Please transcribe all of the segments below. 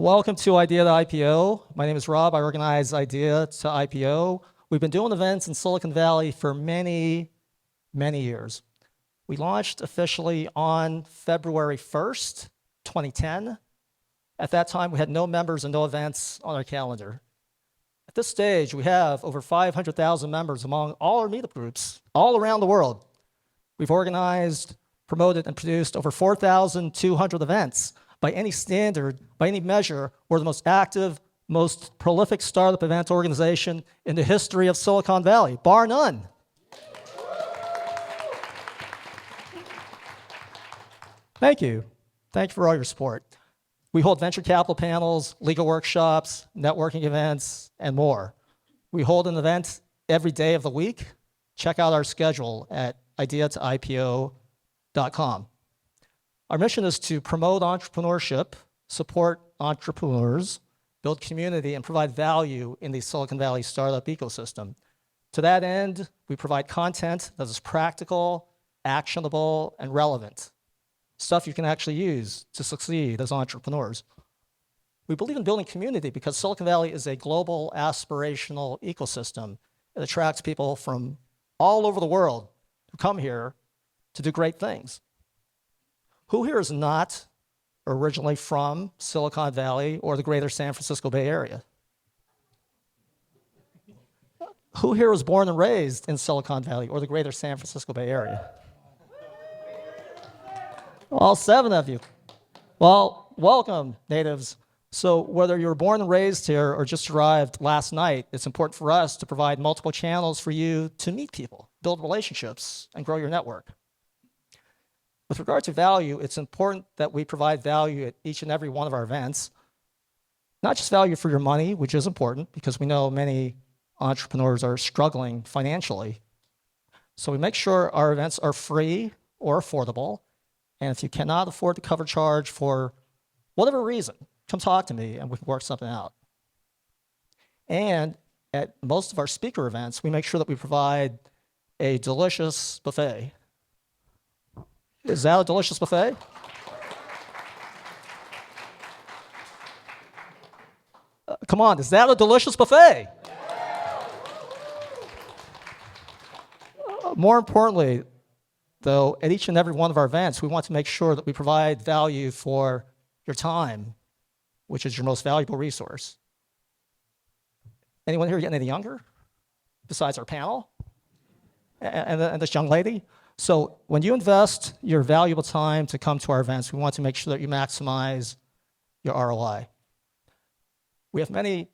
Welcome to Idea to IPO. My name is Rob. I organize Idea to IPO. We've been doing events in Silicon Valley for many, many years. We launched officially on February 1st, 2010. At that time, we had no members and no events on our calendar. At this stage, we have over 500,000 members among all our meetup groups all around the world. We've organized, promoted, and produced over 4,200 events. By any standard, by any measure, we're the most active, most prolific startup event organization in the history of Silicon Valley, bar none. Thank you. Thank you for all your support. We hold venture capital panels, legal workshops, networking events, and more. We hold an event every day of the week. Check out our schedule at ideatoipo.com. Our mission is to promote entrepreneurship, support entrepreneurs, build community, and provide value in the Silicon Valley startup ecosystem. To that end, we provide content that is practical, actionable, and relevant. Stuff you can actually use to succeed as entrepreneurs. We believe in building community because Silicon Valley is a global aspirational ecosystem. It attracts people from all over the world who come here to do great things. Who here is not originally from Silicon Valley or the greater San Francisco Bay Area? Who here was born and raised in Silicon Valley or the greater San Francisco Bay Area? All 7 of you. Well, welcome, natives. So whether you were born and raised here or just arrived last night, it's important for us to provide multiple channels for you to meet people, build relationships, and grow your network. With regard to value, it's important that we provide value at each and every one of our events. Not just value for your money, which is important because we know many entrepreneurs are struggling financially. So we make sure our events are free or affordable. And if you cannot afford to cover charge for whatever reason, come talk to me and we can work something out. And at most of our speaker events, we make sure that we provide a delicious buffet. Is that a delicious buffet? Come on, is that a delicious buffet? More importantly, though, at each and every one of our events, we want to make sure that we provide value for your time, which is your most valuable resource. Anyone here getting any younger besides our panel and this young lady? So when you invest your valuable time to come to our events, we want to make sure that you maximize your ROI. We have many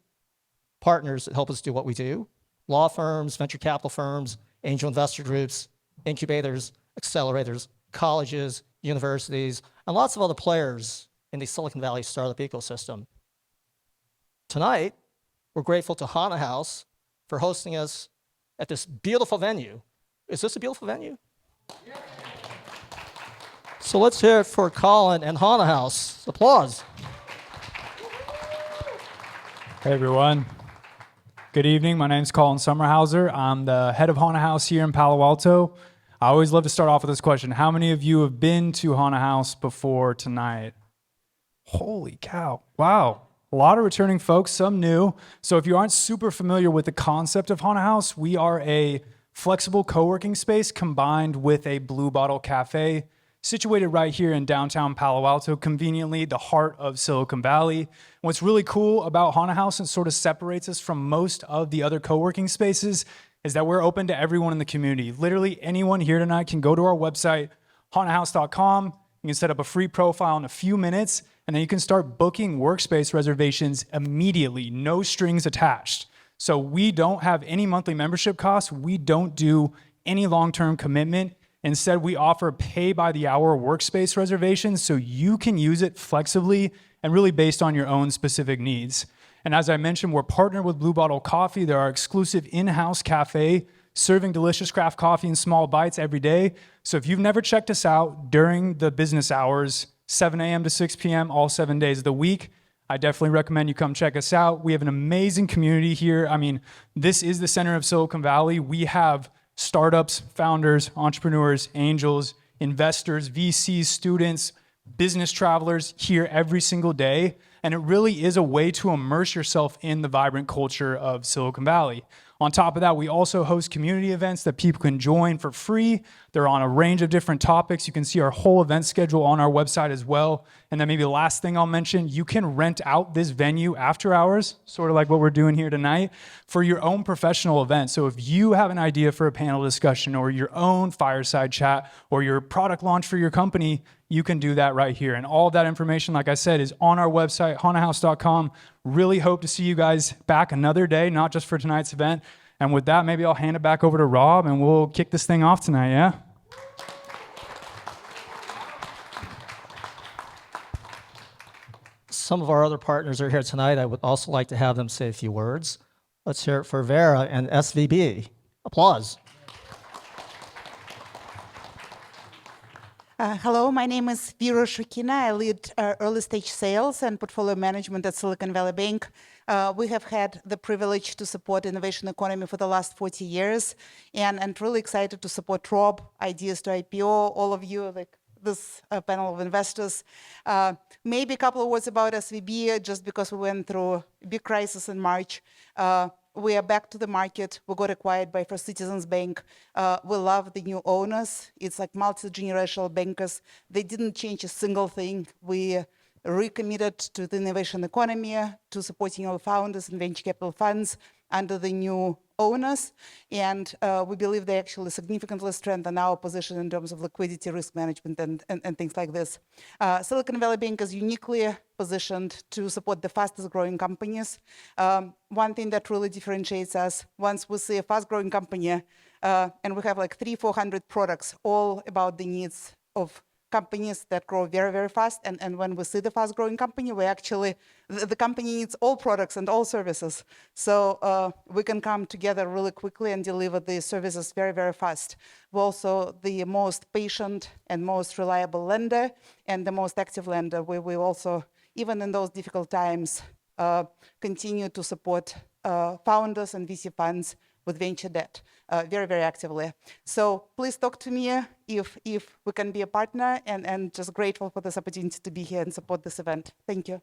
partners that help us do what we do: law firms, venture capital firms, angel investor groups, incubators, accelerators, colleges, universities, and lots of other players in the Silicon Valley startup ecosystem. Tonight, we're grateful to Hana House for hosting us at this beautiful venue. Is this a beautiful venue? Yeah. So let's hear it for Colin and Hana House. Applause. Hey everyone. Good evening. My name's Colin Sommerhauser. I'm the head of Hana House here in Palo Alto. I always love to start off with this question. How many of you have been to Hana House before tonight? Holy cow. Wow. A lot of returning folks, some new. So if you aren't super familiar with the concept of Hana House, we are a flexible co-working space combined with a Blue Bottle Cafe situated right here in downtown Palo Alto, conveniently the heart of Silicon Valley. What's really cool about Hana House and sort of separates us from most of the other co-working spaces is that we're open to everyone in the community. Literally anyone here tonight can go to our website, hanahouse.com. You can set up a free profile in a few minutes, and then you can start booking workspace reservations immediately, no strings attached. So we don't have any monthly membership costs. We don't do any long-term commitment. Instead, we offer pay-by-the-hour workspace reservations so you can use it flexibly and really based on your own specific needs. And as I mentioned, we're partnered with Blue Bottle Coffee. They're our exclusive in-house cafe, serving delicious craft coffee in small bites every day. So if you've never checked us out during the business hours, 7 a.m. to 6 p.m., all 7 days of the week, I definitely recommend you come check us out. We have an amazing community here. I mean, this is the center of Silicon Valley. We have startups, founders, entrepreneurs, angels, investors, VCs, students, business travelers here every single day. And it really is a way to immerse yourself in the vibrant culture of Silicon Valley. On top of that, we also host community events that people can join for free. They're on a range of different topics. You can see our whole event schedule on our website as well. And then maybe the last thing I'll mention, you can rent out this venue after hours, sort of like what we're doing here tonight, for your own professional event. So if you have an idea for a panel discussion or your own fireside chat or your product launch for your company, you can do that right here. And all of that information, like I said, is on our website, haunahouse.com. Really hope to see you guys back another day, not just for tonight's event. And with that, maybe I'll hand it back over to Rob and we'll kick this thing off tonight, yeah? Some of our other partners are here tonight. I would also like to have them say a few words. Let's hear it for Vera and SVB. Applause. Hello, my name is Vera Shukina. I lead early stage sales and portfolio management at Silicon Valley Bank. We have had the privilege to support innovation economy for the last 40 years, and really excited to support Rob, Ideas to IPO, all of you, like this panel of investors. Maybe a couple of words about SVB, just because we went through a big crisis in March. We are back to the market. We got acquired by First Citizens Bank. We love the new owners. It's like multi-generational bankers. They didn't change a single thing. We recommitted to the innovation economy, to supporting our founders and venture capital funds under the new owners. And we believe they actually significantly strengthen our position in terms of liquidity, risk management, and things like this. Silicon Valley Bank is uniquely positioned to support the fastest growing companies. One thing that really differentiates us, once we see a fast growing company, and we have like 300-400 products, all about the needs of companies that grow very, very fast. And when we see the fast growing company, we actually, the company needs all products and all services. So we can come together really quickly and deliver the services very, very fast. We're also the most patient and most reliable lender and the most active lender. We will also, even in those difficult times, continue to support founders and VC funds with venture debt very, very actively. So please talk to me if we can be a partner, and just grateful for this opportunity to be here and support this event. Thank you.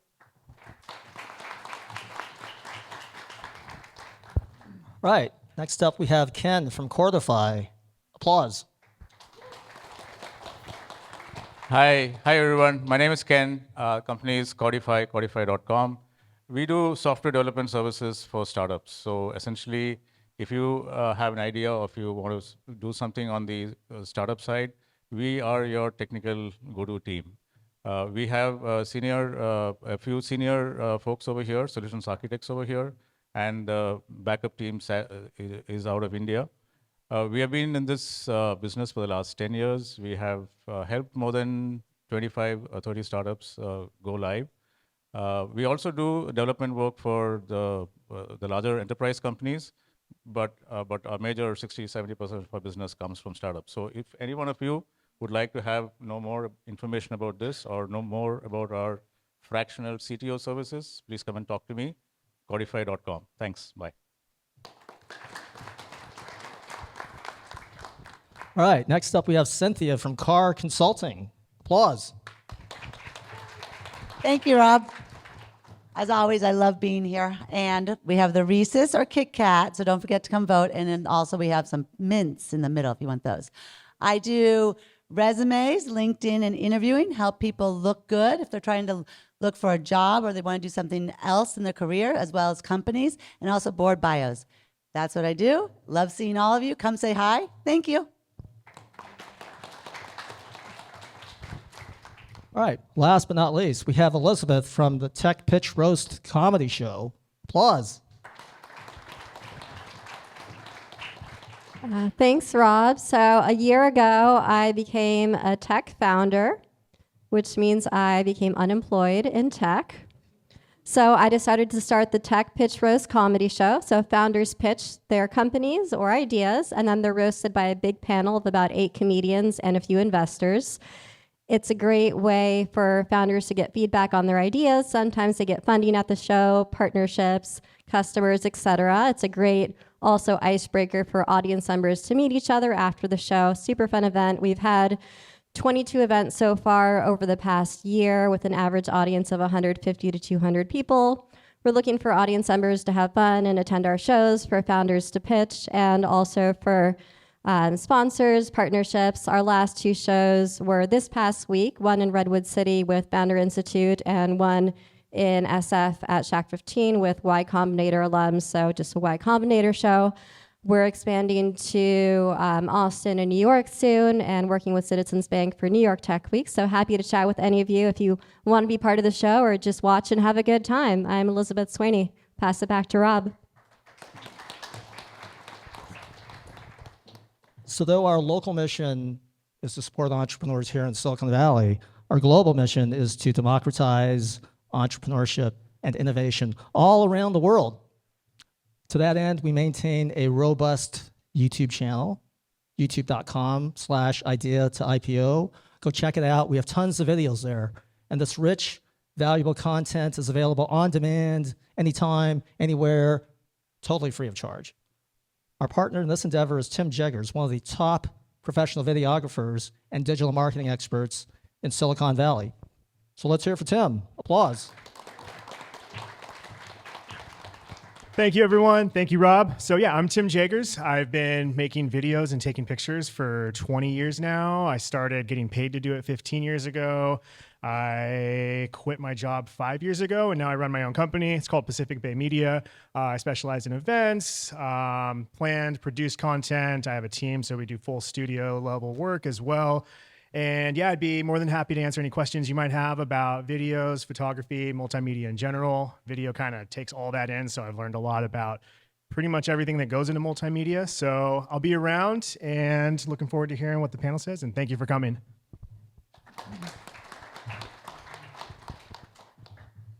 Right. Next up, we have Ken from Cordify. Applause. Hi everyone. My name is Ken. Company is Cordify, Cordify.com. We do software development services for startups. So essentially, if you have an idea or if you want to do something on the startup side, we are your technical go-to team. We have a few senior folks over here, solutions architects over here, and the backup team is out of India. We have been in this business for the last 10 years. We have helped more than 25 or 30 startups go live. We also do development work for the larger enterprise companies, but our major 60-70% of our business comes from startups. So if any one of you would like to know more information about this or know more about our fractional CTO services, please come and talk to me, Cordify.com. Thanks, bye. All right, next up we have Cynthia from Car Consulting. Applause. Thank you, Rob. As always, I love being here. And we have the Reese's or Kit Kat, so don't forget to come vote. And then also we have some mints in the middle if you want those. I do resumes, LinkedIn, and interviewing, help people look good if they're trying to look for a job or they want to do something else in their career, as well as companies, and also board bios. That's what I do. Love seeing all of you. Come say hi. Thank you. All right, last but not least, we have Elizabeth from the Tech Pitch Roast comedy show. Applause. Thanks, Rob. So a year ago, I became a tech founder, which means I became unemployed in tech. So I decided to start the Tech Pitch Roast comedy show. So founders pitch their companies or ideas, and then they're roasted by a big panel of about 8 comedians and a few investors. It's a great way for founders to get feedback on their ideas. Sometimes they get funding at the show, partnerships, customers, etc. It's a great also icebreaker for audience members to meet each other after the show. Super fun event. We've had 22 events so far over the past year with an average audience of 150 to 200 people. We're looking for audience members to have fun and attend our shows, for founders to pitch, and also for sponsors, partnerships. Our last 2 shows were this past week, one in Redwood City with Founder Institute and one in SF at Shack 15 with Y Combinator alums, so just a Y Combinator show. We're expanding to Austin and New York soon and working with Citizens Bank for New York Tech Week. So happy to chat with any of you if you want to be part of the show or just watch and have a good time. I'm Elizabeth Sweeney. Pass it back to Rob. So though our local mission is to support entrepreneurs here in Silicon Valley, our global mission is to democratize entrepreneurship and innovation all around the world. To that end, we maintain a robust YouTube channel, youtube.com/idea to IPO. Go check it out. We have tons of videos there. And this rich, valuable content is available on demand, anytime, anywhere, totally free of charge. Our partner in this endeavor is Tim Jeggers, one of the top professional videographers and digital marketing experts in Silicon Valley. So let's hear it for Tim. Applause. Thank you, everyone. Thank you, Rob. So yeah, I'm Tim Jeggers. I've been making videos and taking pictures for 20 years now. I started getting paid to do it 15 years ago. I quit my job 5 years ago, and now I run my own company. It's called Pacific Bay Media. I specialize in events, planned, produced content. I have a team, so we do full studio level work as well. And yeah, I'd be more than happy to answer any questions you might have about videos, photography, multimedia in general. Video kind of takes all that in, so I've learned a lot about pretty much everything that goes into multimedia. So I'll be around and looking forward to hearing what the panel says, and thank you for coming.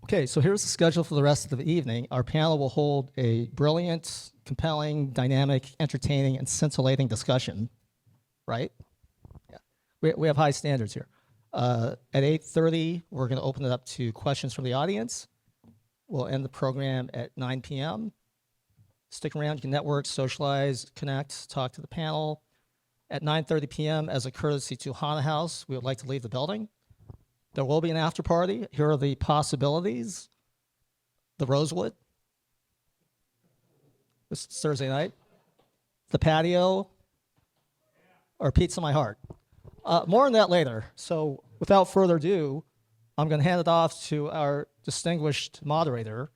Okay, so here's the schedule for the rest of the evening. Our panel will hold a brilliant, compelling, dynamic, entertaining, and scintillating discussion, right? We have high standards here. At 8:30, we're going to open it up to questions from the audience. We'll end the program at 9 p.m. Stick around, you can network, socialize, connect, talk to the panel. At 9:30 p.m., as a courtesy to Hana House, we would like to leave the building. There will be an after party. Here are the possibilities. The Rosewood. This is Thursday night. The patio. Or Pizza My Heart. More on that later. So without further ado, I'm going to hand it off to our distinguished moderator,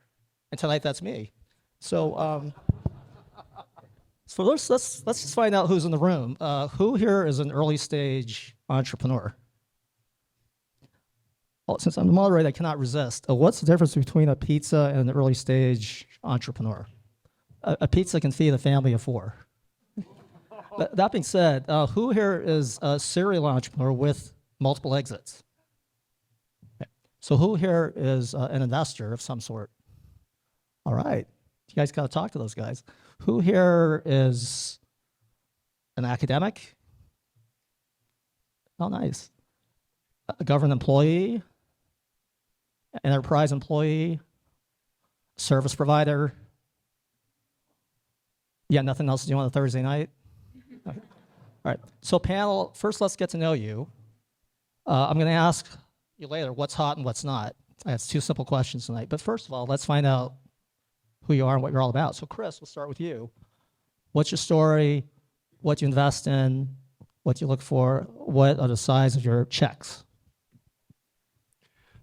and tonight that's me. So, let's just find out who's in the room. Who here is an early stage entrepreneur? Well, since I'm the moderator, I cannot resist. What's the difference between a pizza and an early stage entrepreneur? A pizza can feed a family of 4. That being said, who here is a serial entrepreneur with multiple exits? Okay. So who here is an investor of some sort? All right. You guys got to talk to those guys. Who here is an academic? Oh, nice. A government employee? An enterprise employee? Service provider? Yeah, nothing else to do on a Thursday night? All right, so panel, first let's get to know you. I'm going to ask you later what's hot and what's not. I have 2 simple questions tonight. But first of all, let's find out who you are and what you're all about. So Chris, we'll start with you. What's your story? What do you invest in? What do you look for? What are the size of your checks?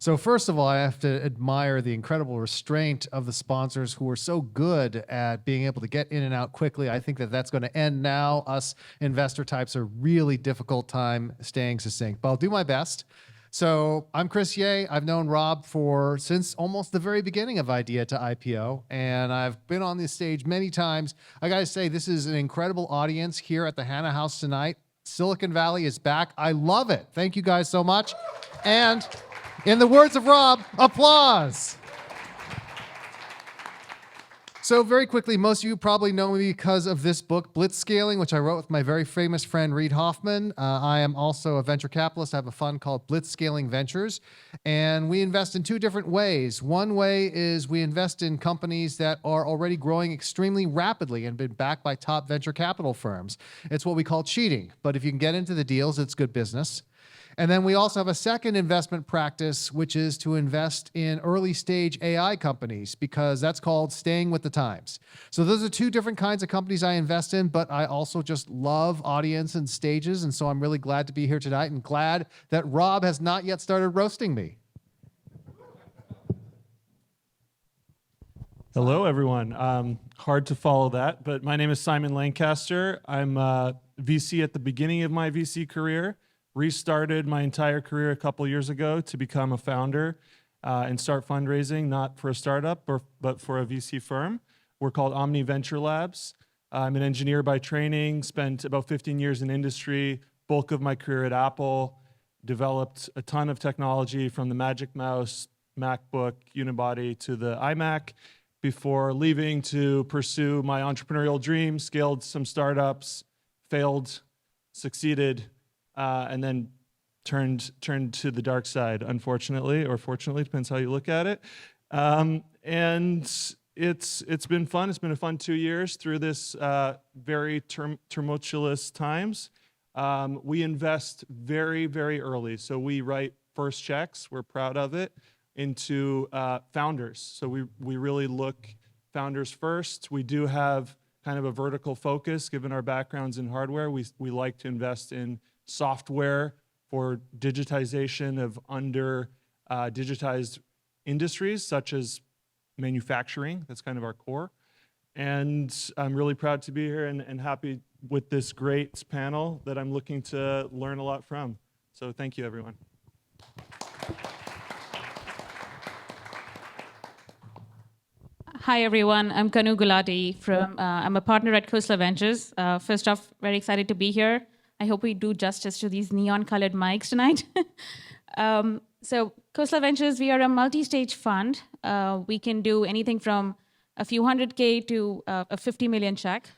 So first of all, I have to admire the incredible restraint of the sponsors who are so good at being able to get in and out quickly. I think that that's going to end now. Us investor types are really difficult time staying succinct, but I'll do my best. So I'm Chris Ye. I've known Rob since almost the very beginning of Idea to IPO, and I've been on this stage many times. I got to say, this is an incredible audience here at the Hana House tonight. Silicon Valley is back. I love it. Thank you guys so much. And in the words of Rob, applause. So very quickly, most of you probably know me because of this book, Blitzscaling, which I wrote with my very famous friend, Reid Hoffman. I am also a venture capitalist. I have a fund called Blitzscaling Ventures, and we invest in 2 different ways. One way is we invest in companies that are already growing extremely rapidly and been backed by top venture capital firms. It's what we call cheating, but if you can get into the deals, it's good business. And then we also have a second investment practice, which is to invest in early stage AI companies, because that's called staying with the times. So those are two different kinds of companies I invest in, but I also just love audience and stages. And so I'm really glad to be here tonight and glad that Rob has not yet started roasting me. Hello, everyone. Hard to follow that, but my name is Simon Lancaster. I'm a VC at the beginning of my VC career, restarted my entire career a couple years ago to become a founder and start fundraising, not for a startup, but for a VC firm. We're called Omni Venture Labs. I'm an engineer by training, spent about 15 years in industry, bulk of my career at Apple, developed a ton of technology from the Magic Mouse, MacBook, Unibody to the iMac, before leaving to pursue my entrepreneurial dream, scaled some startups, failed, succeeded, and then turned to the dark side, unfortunately, or fortunately, depends how you look at it. And it's been fun. It's been a fun 2 years through this very tumultuous times. We invest very, very early. So we write first checks. We're proud of it. Into founders. So we really look founders first. We do have kind of a vertical focus given our backgrounds in hardware. We like to invest in software for digitization of under digitized industries such as manufacturing. That's kind of our core. And I'm really proud to be here and happy with this great panel that I'm looking to learn a lot from. So thank you, everyone. Hi, everyone. I'm Kanu Gulati from, I'm a partner at Khosla Ventures. First off, very excited to be here. I hope we do justice to these neon-colored mics tonight. So Khosla Ventures, we are a multi-stage fund. We can do anything from a few $100K to a 50 million check.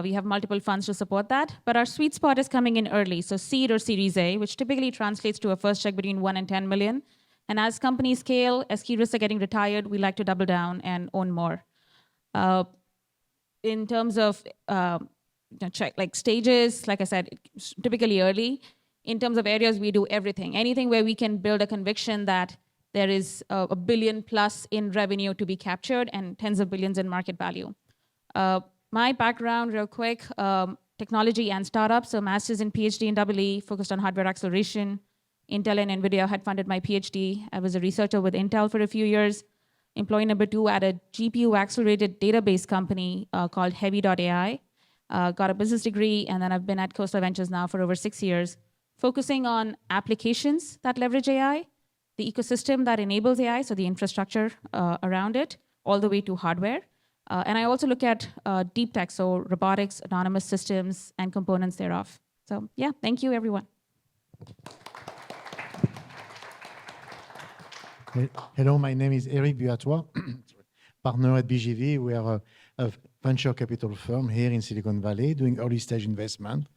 We have multiple funds to support that. But our sweet spot is coming in early, so seed or Series A, which typically translates to a first check between 1 and 10 million. And as companies scale, as key risks are getting retired, we like to double down and own more. In terms of check like stages, like I said, typically early. In terms of areas, we do everything. Anything where we can build a conviction that there is a billion plus in revenue to be captured and tens of billions in market value. My background, real quick, technology and startups. So master's and PhD in EE, focused on hardware acceleration. Intel and NVIDIA had funded my PhD. I was a researcher with Intel for a few years. Employee number 2 at a GPU-accelerated database company called Heavy.ai. Got a business degree, and then I've been at Khosla Ventures now for over 6 years, focusing on applications that leverage AI, the ecosystem that enables AI, so the infrastructure around it, all the way to hardware. And I also look at deep tech, so robotics, autonomous systems, and components thereof. So yeah, thank you, everyone. Hello, my name is Eric Buatois, partner at BGV. We are a venture capital firm here in Silicon Valley doing early stage investment,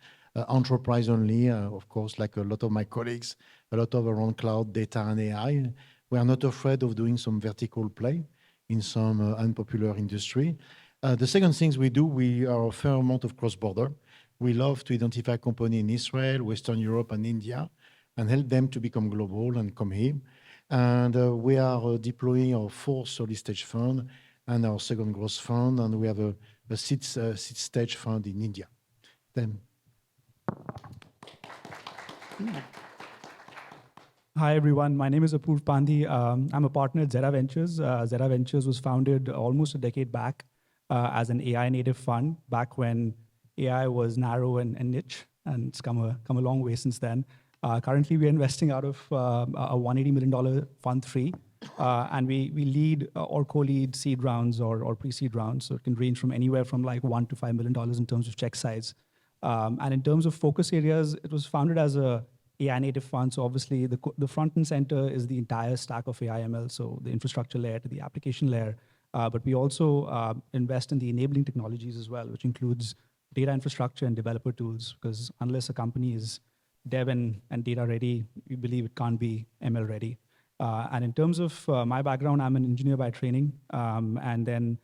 enterprise only, of course, like a lot of my colleagues, a lot of around cloud, data, and AI. We are not afraid of doing some vertical play in some unpopular industry. The second things we do, we are a fair amount of cross-border. We love to identify companies in Israel, Western Europe, and India, and help them to become global and come here. And we are deploying our fourth early stage fund and our second growth fund, and we have a seed stage fund in India. Then. Hi, everyone. My name is Apoorva Pandhi. I'm a partner at Zetta Ventures. Zetta Ventures was founded almost a decade back as an AI native fund, back when AI was narrow and niche, and it's come a long way since then. Currently, we're investing out of a $180 million fund 3, and we lead or co-lead seed rounds or pre-seed rounds. So it can range from anywhere from like $1 to $5 million in terms of check size. And in terms of focus areas, it was founded as a AI native fund. So obviously, the front and center is the entire stack of AI ML, so the infrastructure layer to the application layer. But we also invest in the enabling technologies as well, which includes data infrastructure and developer tools, because unless a company is dev and data ready, we believe it can't be ML ready. And in terms of my background, I'm an engineer by training, and then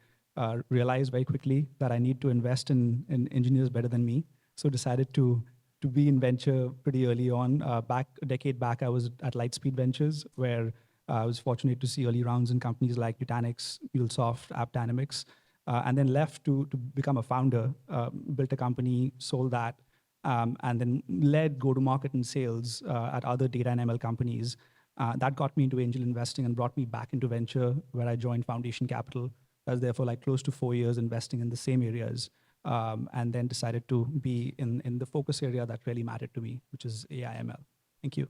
realized very quickly that I need to invest in engineers better than me. So decided to to be in venture pretty early on. A decade back, I was at Lightspeed Ventures, where I was fortunate to see early rounds in companies like Nutanix, MuleSoft, AppDynamics, and then left to become a founder, built a company, sold that, and then led go-to-market and sales at other data and ML companies. That got me into angel investing and brought me back into venture, where I joined Foundation Capital. I was there for like close to 4 years investing in the same areas, and then decided to be in the focus area that really mattered to me, which is AI ML. Thank you.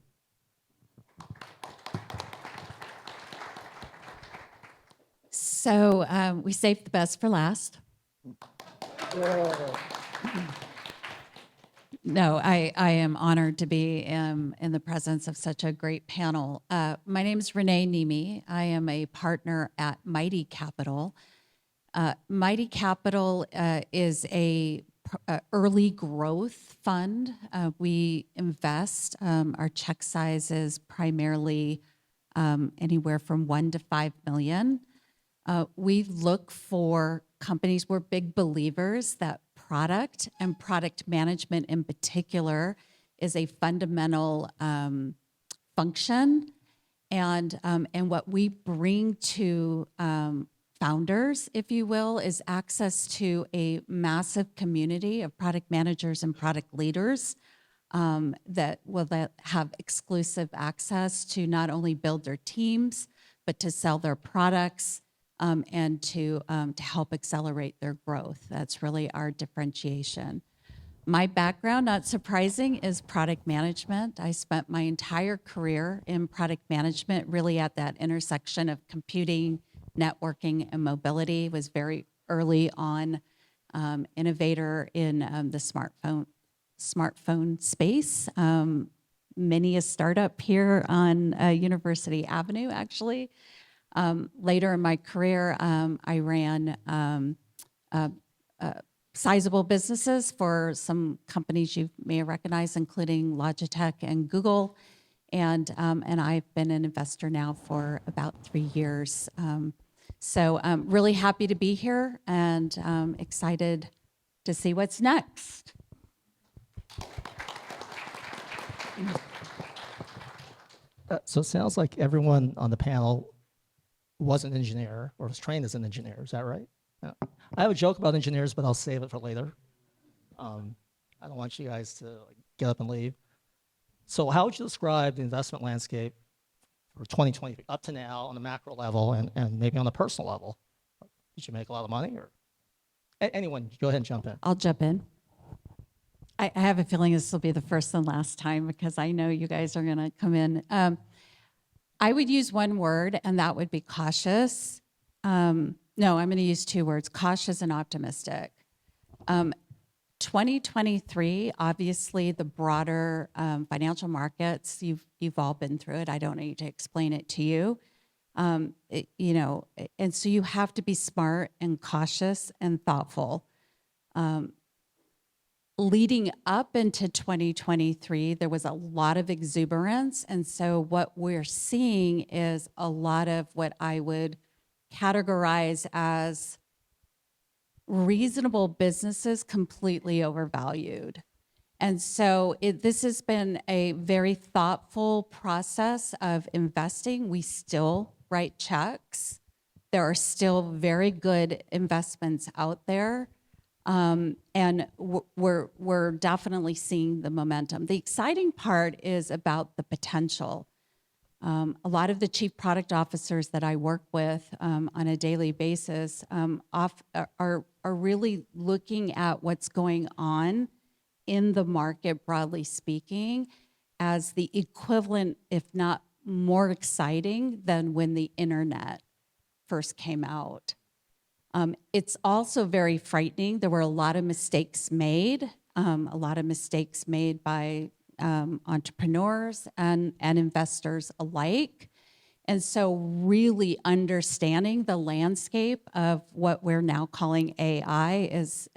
So we saved the best for last. No, I am honored to be in the presence of such a great panel. My name is Renee Niemi. I am a partner at Mighty Capital. Mighty Capital is a early growth fund. We invest, our check size is primarily anywhere from 1 to 5 million. We look for companies. We're big believers that product and product management in particular is a fundamental function. And what we bring to founders, if you will, is access to a massive community of product managers and product leaders that will have exclusive access to not only build their teams, but to sell their products and to help accelerate their growth. That's really our differentiation. My background, not surprising, is product management. I spent my entire career in product management, really at that intersection of computing, networking, and mobility. Was very early on innovator in the smartphone space. Many a startup here on University Avenue, actually. Later in my career, I ran sizable businesses for some companies you may recognize, including Logitech and Google. And I've been an investor now for about 3 years. So I'm really happy to be here and excited to see what's next. So it sounds like everyone on the panel was an engineer or was trained as an engineer. Is that right? Yeah. I have a joke about engineers, but I'll save it for later. I don't want you guys to get up and leave. So how would you describe the investment landscape for 2020 up to now on the macro level and maybe on the personal level? Did you make a lot of money, or anyone? Go ahead and jump in. I'll jump in. I have a feeling this will be the first and last time because I know you guys are going to come in. I would use one word, and that would be cautious. No, I'm going to use 2 words, cautious and optimistic. 2023, obviously the broader financial markets, you've all been through it. I don't need to explain it to you. And so you have to be smart and cautious and thoughtful. Leading up into 2023, there was a lot of exuberance. And so what we're seeing is a lot of what I would categorize as reasonable businesses completely overvalued. And so this has been a very thoughtful process of investing. We still write checks. There are still very good investments out there. And we're definitely seeing the momentum. The exciting part is about the potential. A lot of the chief product officers that I work with on a daily basis are really looking at what's going on in the market, broadly speaking, as the equivalent, if not more exciting than when the internet first came out. It's also very frightening. There were a lot of mistakes made by entrepreneurs and investors alike. And so really understanding the landscape of what we're now calling AI is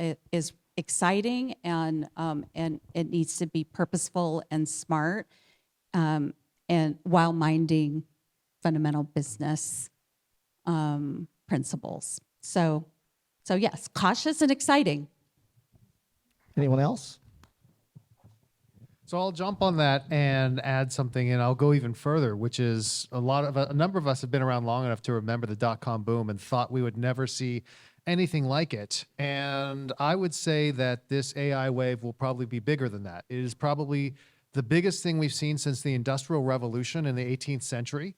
exciting, and it needs to be purposeful and smart, and while minding fundamental business principles. So yes, cautious and exciting. Anyone else? So I'll jump on that and add something, and I'll go even further, which is a number of us have been around long enough to remember the dot-com boom and thought we would never see anything like it. And I would say that this AI wave will probably be bigger than that. It is probably the biggest thing we've seen since the Industrial Revolution in the 18th century.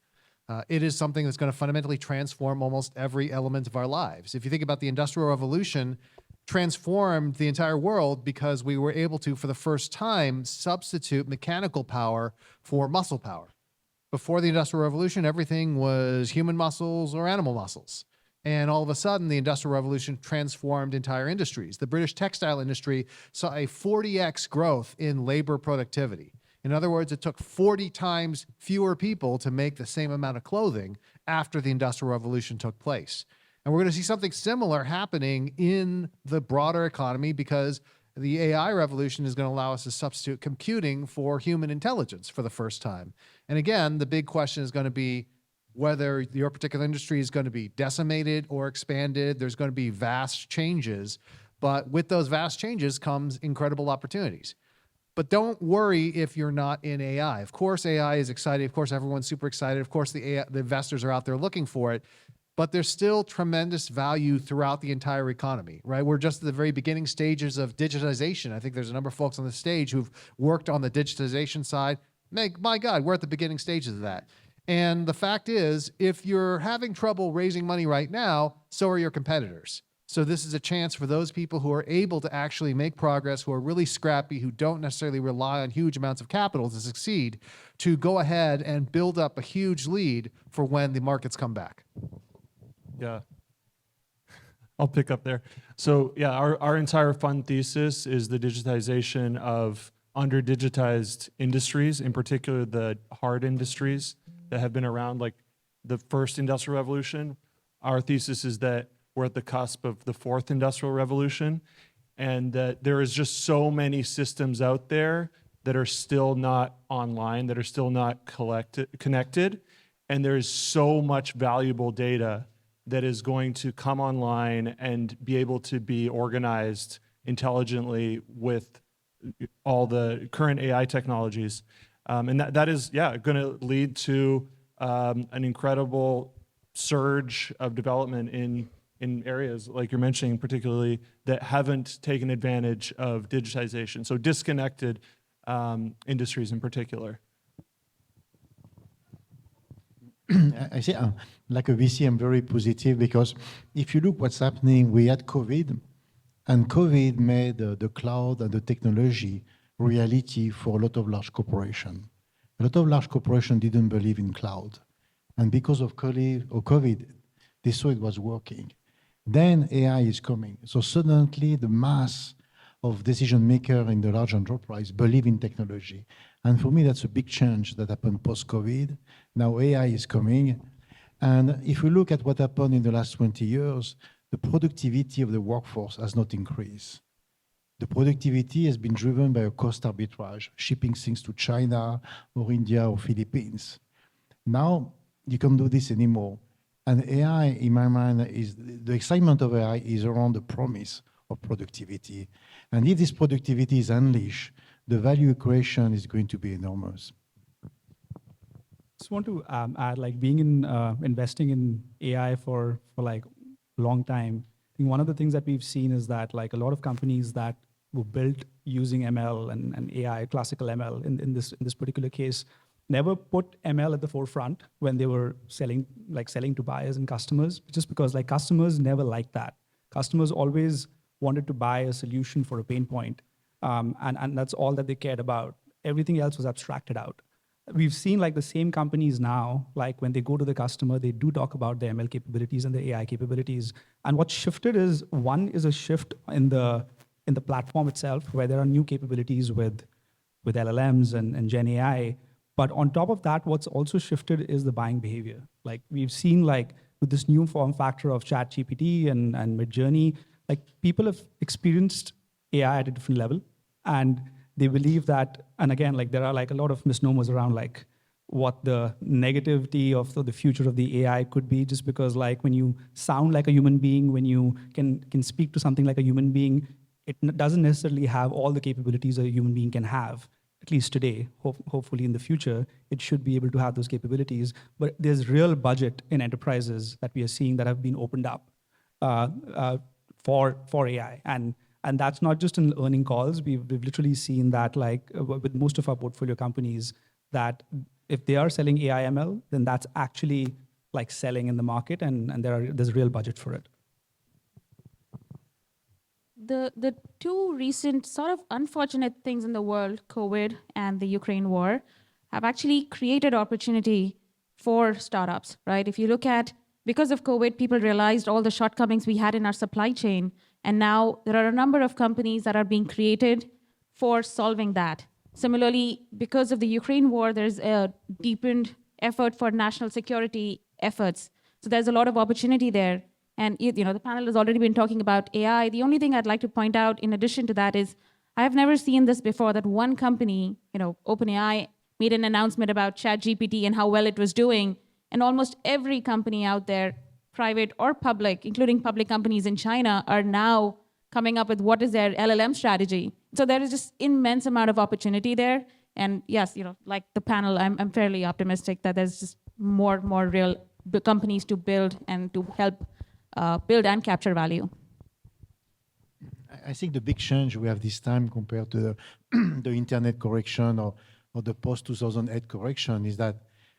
It is something that's going to fundamentally transform almost every element of our lives. If you think about the Industrial Revolution, transformed the entire world because we were able to, for the first time, substitute mechanical power for muscle power. Before the Industrial Revolution, everything was human muscles or animal muscles. And all of a sudden, the Industrial Revolution transformed entire industries. The British textile industry saw a 40x growth in labor productivity. In other words, it took 40 times fewer people to make the same amount of clothing after the Industrial Revolution took place. And we're going to see something similar happening in the broader economy because the AI revolution is going to allow us to substitute computing for human intelligence for the first time. And again, the big question is going to be whether your particular industry is going to be decimated or expanded. There's going to be vast changes, but with those vast changes comes incredible opportunities. But don't worry if you're not in AI. Of course, AI is exciting. Of course, everyone's super excited. Of course, the investors are out there looking for it. But there's still tremendous value throughout the entire economy, right? We're just at the very beginning stages of digitization. I think there's a number of folks on the stage who've worked on the digitization side. My God, we're at the beginning stages of that. And the fact is, if you're having trouble raising money right now, so are your competitors. So this is a chance for those people who are able to actually make progress, who are really scrappy, who don't necessarily rely on huge amounts of capital to succeed, to go ahead and build up a huge lead for when the markets come back. Yeah, I'll pick up there. So yeah, our entire fund thesis is the digitization of under-digitized industries, in particular the hard industries that have been around, like the first industrial revolution. Our thesis is that we're at the cusp of the fourth industrial revolution, and that there is just so many systems out there that are still not online, that are still not connected, and there's so much valuable data that is going to come online and be able to be organized intelligently with all the current AI technologies. And that is, going to lead to an incredible surge of development in areas like you're mentioning, particularly that haven't taken advantage of digitization. So disconnected industries in particular. I say, like a VC, I'm very positive because if you look what's happening, we had COVID, and COVID made the cloud and the technology reality for a lot of large corporations. A lot of large corporations didn't believe in cloud. And because of COVID, they saw it was working. Then AI is coming. So suddenly the mass of decision makers in the large enterprise believe in technology. And for me, that's a big change that happened post-COVID. Now AI is coming. And if we look at what happened in the last 20 years, the productivity of the workforce has not increased. The productivity has been driven by a cost arbitrage, shipping things to China or India or Philippines. Now you can't do this anymore. And AI, in my mind, is the excitement of AI is around the promise of productivity. And if this productivity is unleashed, the value creation is going to be enormous. Just want to add, like being in investing in AI for like a long time. I think one of the things that we've seen is that like a lot of companies that were built using ML and AI, classical ML in this particular case, never put ML at the forefront when they were selling to buyers and customers, just because like customers never liked that. Customers always wanted to buy a solution for a pain point, and that's all that they cared about. Everything else was abstracted out. We've seen like the same companies now, like when they go to the customer, they do talk about the ML capabilities and the AI capabilities. And what shifted is, one is a shift in the platform itself, where there are new capabilities with LLMs and Gen AI. But on top of that, what's also shifted is the buying behavior. Like we've seen like with this new form factor of ChatGPT and Midjourney, like people have experienced AI at a different level, and they believe that, and again, like there are like a lot of misnomers around like what the negativity of the future of the AI could be, just because like when you sound like a human being, when you can speak to something like a human being, it doesn't necessarily have all the capabilities a human being can have. at least today, hopefully in the future, it should be able to have those capabilities. But there's real budget in enterprises that we are seeing that have been opened up for AI. And that's not just in earning calls. We've literally seen that with most of our portfolio companies, that if they are selling AI ML, then that's actually like selling in the market, and there's real budget for it. The two recent sort of unfortunate things in the world, COVID and the Ukraine war, have actually created opportunity for startups, right? If you look at, because of COVID, people realized all the shortcomings we had in our supply chain, and now there are a number of companies that are being created for solving that. Similarly, because of the Ukraine war, there's a deepened effort for national security efforts. So there's a lot of opportunity there. And the panel has already been talking about AI. The only thing I'd like to point out in addition to that is I've never seen this before, that one company, OpenAI, made an announcement about ChatGPT and how well it was doing. And almost every company out there, private or public, including public companies in China, are now coming up with what is their LLM strategy. So there is just immense amount of opportunity there. And yes, like the panel, I'm fairly optimistic that there's just more real companies to build and to help build and capture value. I think the big change we have this time compared to the internet correction or the post-2008 correction is that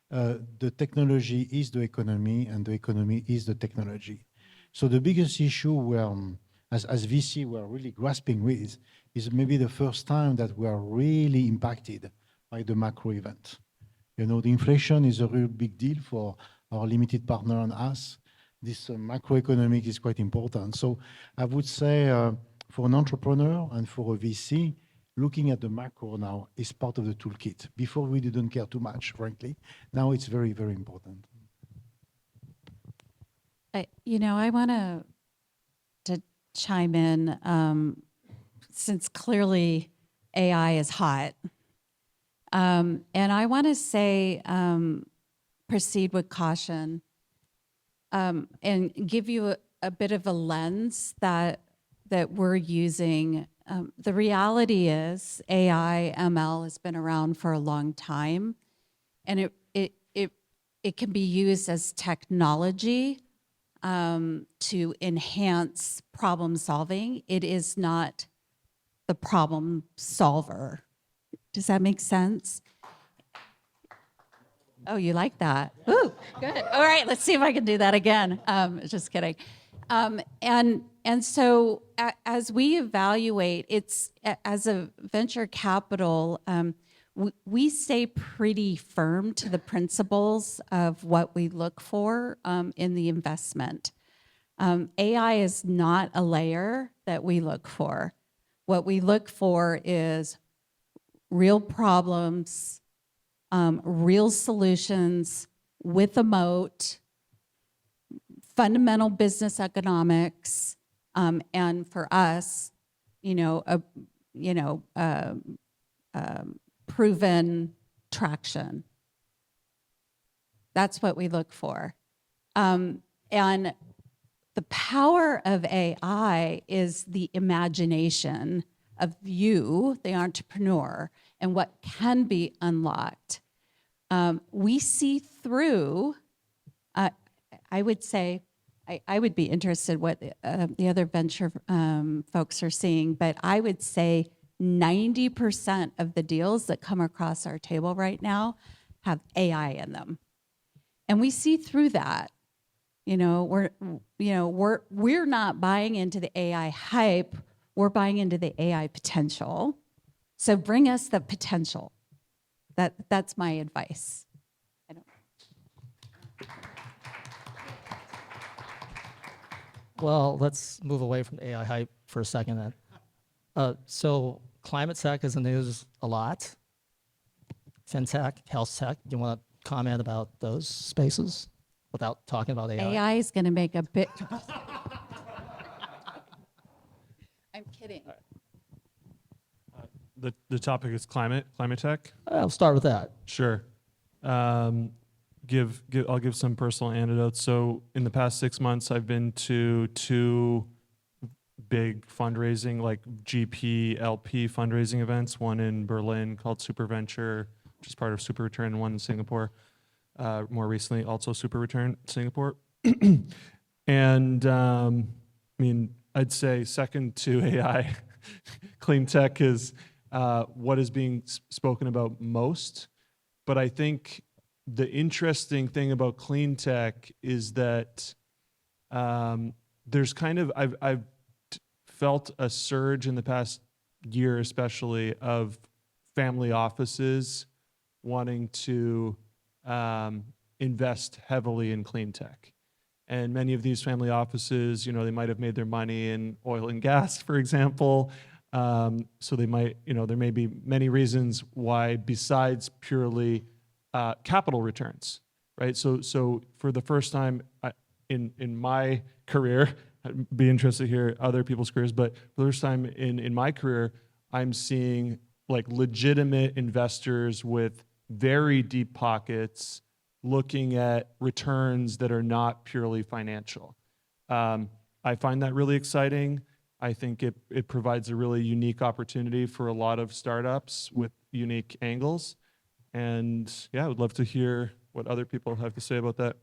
the technology is the economy and the economy is the technology. So the biggest issue where, as VC, we're really grasping with is maybe the first time that we are really impacted by the macro event. The inflation is a real big deal for our limited partner and us. This macroeconomic is quite important. So I would say for an entrepreneur and for a VC, looking at the macro now is part of the toolkit. Before we didn't care too much, frankly. Now it's very, very important. I want to chime in, since clearly AI is hot. And I want to say, proceed with caution, and give you a bit of a lens that we're using. The reality is AI, ML has been around for a long time, and it can be used as technology to enhance problem solving. It is not the problem solver. Does that make sense? Oh, you like that? Ooh, good. All right, let's see if I can do that again. Just kidding. And so as we evaluate, it's as a venture capital, we stay pretty firm to the principles of what we look for in the investment. AI is not a layer that we look for. What we look for is real problems, real solutions with a moat, fundamental business economics, and for us, proven traction. That's what we look for. And the power of AI is the imagination of you, the entrepreneur, and what can be unlocked. We see through, I would say, I would be interested what the other venture folks are seeing, but I would say 90% of the deals that come across our table right now have AI in them. And we see through that. We're not buying into the AI hype, we're buying into the AI potential. So bring us the potential. That's my advice. Well, let's move away from the AI hype for a second then. So climate tech is in the news a lot. FinTech, health tech. Do you want to comment about those spaces without talking about AI? AI is going to make a bit. I'm kidding. The topic is climate tech. I'll start with that. Sure. I'll give some personal anecdotes. So in the past 6 months, I've been to 2 big fundraising, like GP, LP fundraising events, one in Berlin called Super Venture, which is part of Super Return, one in Singapore. More recently, also Super Return Singapore. And I mean, I'd say second to AI, clean tech is what is being spoken about most. But I think the interesting thing about clean tech is that there's kind of, I've felt a surge in the past year, especially, of family offices wanting to invest heavily in clean tech. And many of these family offices, you know, they might have made their money in oil and gas, for example. So they might, you know, there may be many reasons why besides purely capital returns, right? So for the first time in my career, I'd be interested to hear other people's careers, but for the first time in my career, I'm seeing like legitimate investors with very deep pockets looking at returns that are not purely financial. I find that really exciting. I think it provides a really unique opportunity for a lot of startups with unique angles. And yeah, I would love to hear what other people have to say about that.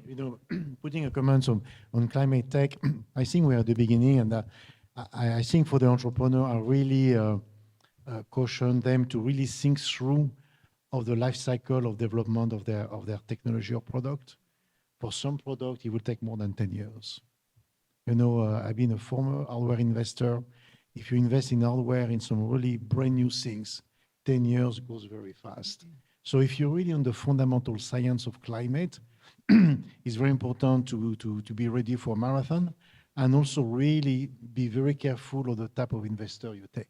You know, putting a comment on climate tech, I think we're at the beginning, and I think for the entrepreneur, I really caution them to really think through of the life cycle of development of their technology or product. For some product, it will take more than 10 years. You know, I've been a former hardware investor. If you invest in hardware in some really brand new things, 10 years goes very fast. So if you're really on the fundamental science of climate, it's very important to be ready for a marathon, and also really be very careful of the type of investor you take.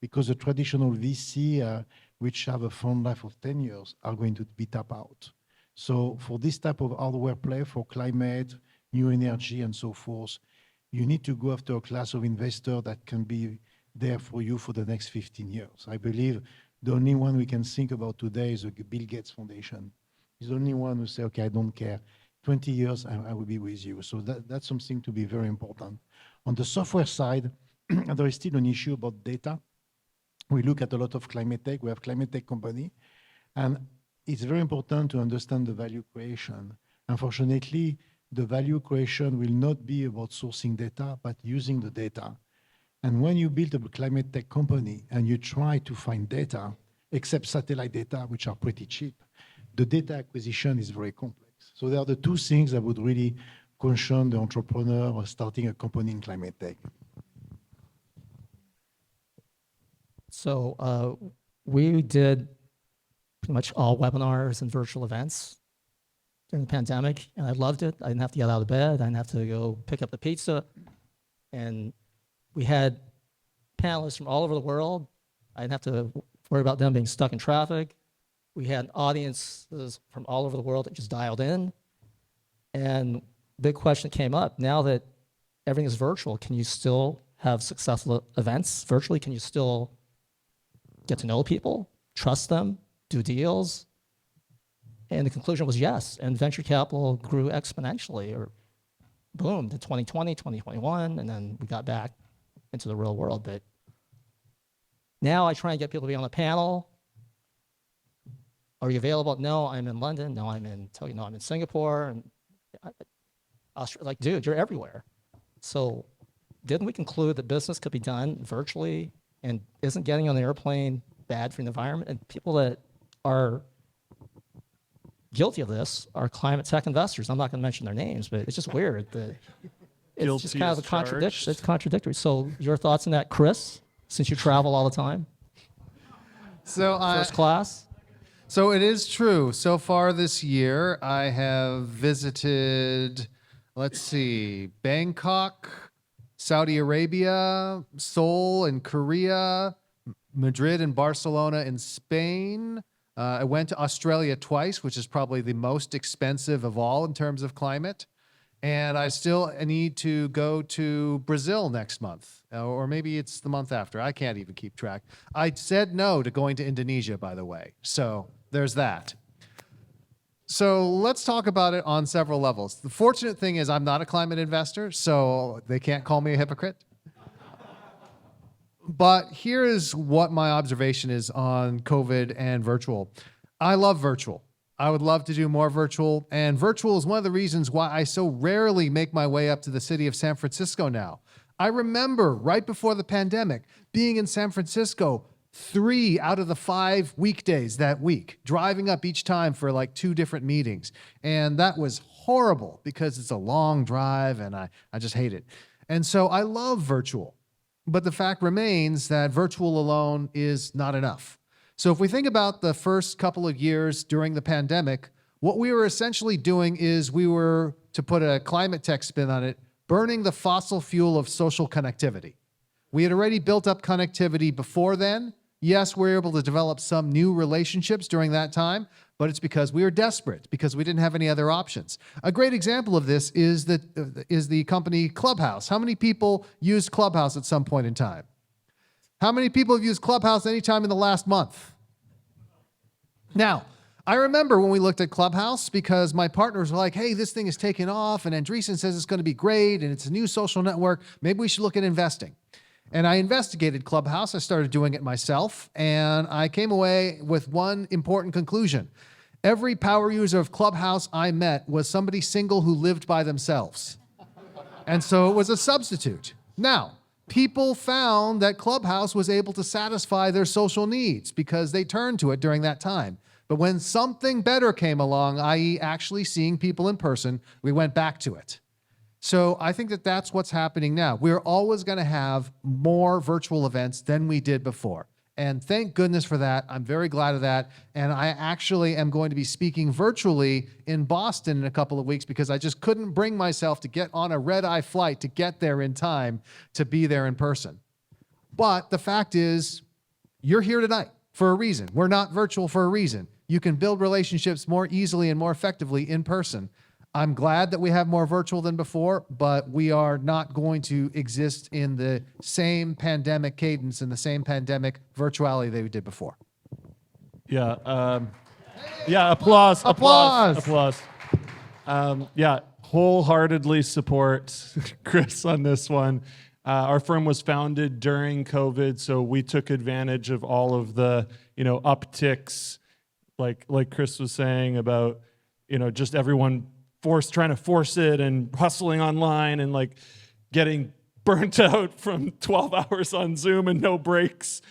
Because the traditional VC, which have a fund life of 10 years, are going to be tapped out. So for this type of hardware play, for climate, new energy, and so forth, you need to go after a class of investor that can be there for you for the next 15 years. I believe the only one we can think about today is the Bill Gates Foundation. He's the only one who say, okay, I don't care. 20 years, I will be with you. So that's something to be very important. On the software side, there is still an issue about data. We look at a lot of climate tech. We have climate tech company. And it's very important to understand the value creation. Unfortunately, the value creation will not be about sourcing data, but using the data. And when you build a climate tech company and you try to find data, except satellite data, which are pretty cheap, the data acquisition is very complex. So there are the two things I would really caution the entrepreneur starting a company in climate tech. So we did pretty much all webinars and virtual events during the pandemic, and I loved it. I didn't have to get out of bed. I didn't have to go pick up the pizza. And we had panelists from all over the world. I didn't have to worry about them being stuck in traffic. We had audiences from all over the world that just dialed in. And the big question came up, now that everything is virtual, can you still have successful events virtually? Can you still get to know people, trust them, do deals? And the conclusion was yes. And venture capital grew exponentially, or boomed in 2020, 2021, and then we got back into the real world. But now I try and get people to be on a panel. Are you available? No, I'm in London. No, I'm in Tokyo. No, I'm in Singapore. And like, dude, you're everywhere. So didn't we conclude that business could be done virtually, and isn't getting on the airplane bad for the environment? And people that are guilty of this are climate tech investors. I'm not going to mention their names, but it's just weird that it's just kind of a contradiction. It's contradictory. So your thoughts on that, Chris, since you travel all the time? So First class? So it is true. So far this year, I have visited, let's see, Bangkok, Saudi Arabia, Seoul in Korea, Madrid and Barcelona in Spain. I went to Australia twice, which is probably the most expensive of all in terms of climate. And I still need to go to Brazil next month, or maybe it's the month after. I can't even keep track. I said no to going to Indonesia, by the way. So there's that. So let's talk about it on several levels. The fortunate thing is I'm not a climate investor, so they can't call me a hypocrite. But here is what my observation is on COVID and virtual. I love virtual. I would love to do more virtual, and virtual is one of the reasons why I so rarely make my way up to the city of San Francisco now. I remember right before the pandemic being in San Francisco 3 out of the 5 weekdays that week, driving up each time for like 2 different meetings. And that was horrible because it's a long drive and I just hate it. And so I love virtual, but the fact remains that virtual alone is not enough. So if we think about the first couple of years during the pandemic, what we were essentially doing is we were, to put a climate tech spin on it, burning the fossil fuel of social connectivity. We had already built up connectivity before then. Yes, we were able to develop some new relationships during that time, but it's because we were desperate, because we didn't have any other options. A great example of this is the company Clubhouse. How many people used Clubhouse at some point in time? How many people have used Clubhouse any time in the last month? Now, I remember when we looked at Clubhouse because my partners were like, hey, this thing is taking off and Andreessen says it's going to be great and it's a new social network. Maybe we should look at investing. And I investigated Clubhouse. I started doing it myself, and I came away with one important conclusion. Every power user of Clubhouse I met was somebody single who lived by themselves. And so it was a substitute. Now, people found that Clubhouse was able to satisfy their social needs because they turned to it during that time. But when something better came along, i.e. actually seeing people in person, we went back to it. So I think that that's what's happening now. We're always going to have more virtual events than we did before. And thank goodness for that. I'm very glad of that. And I actually am going to be speaking virtually in Boston in a couple of weeks because I just couldn't bring myself to get on a red-eye flight to get there in time to be there in person. But the fact is, you're here tonight for a reason. We're not virtual for a reason. You can build relationships more easily and more effectively in person. I'm glad that we have more virtual than before, but we are not going to exist in the same pandemic cadence and the same pandemic virtuality that we did before. Yeah. Applause. Yeah, wholeheartedly support Chris on this one. Our firm was founded during COVID, so we took advantage of all of the, upticks, like Chris was saying about, just everyone trying to force it and hustling online and like getting burnt out from 12 hours on Zoom and no breaks.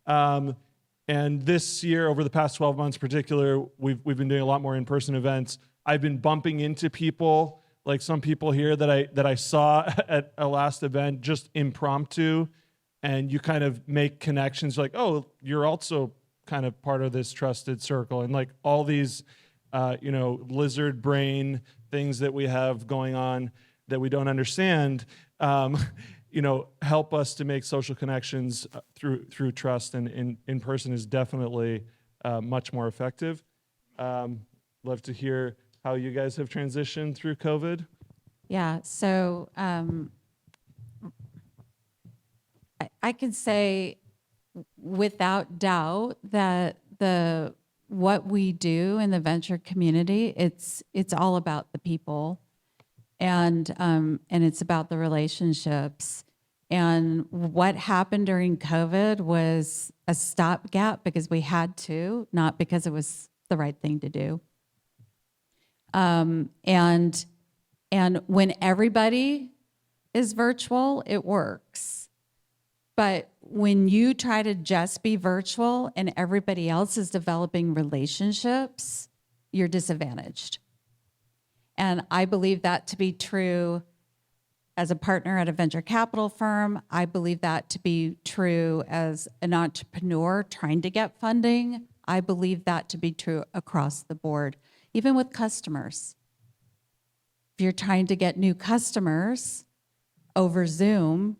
And this year, over the past 12 months in particular, we've been doing a lot more in-person events. I've been bumping into people, like some people here that I saw at a last event, just impromptu, and you kind of make connections like, oh, you're also kind of part of this trusted circle, and like all these lizard brain things that we have going on that we don't understand, help us to make social connections through trust, and in person is definitely much more effective. Love to hear how you guys have transitioned through COVID. Yeah, so I can say without doubt that what we do in the venture community, it's all about the people, and it's about the relationships. And what happened during COVID was a stopgap because we had to, not because it was the right thing to do. And when everybody is virtual, it works. But when you try to just be virtual and everybody else is developing relationships, you're disadvantaged. And I believe that to be true as a partner at a venture capital firm. I believe that to be true as an entrepreneur trying to get funding. I believe that to be true across the board, even with customers. If you're trying to get new customers over Zoom,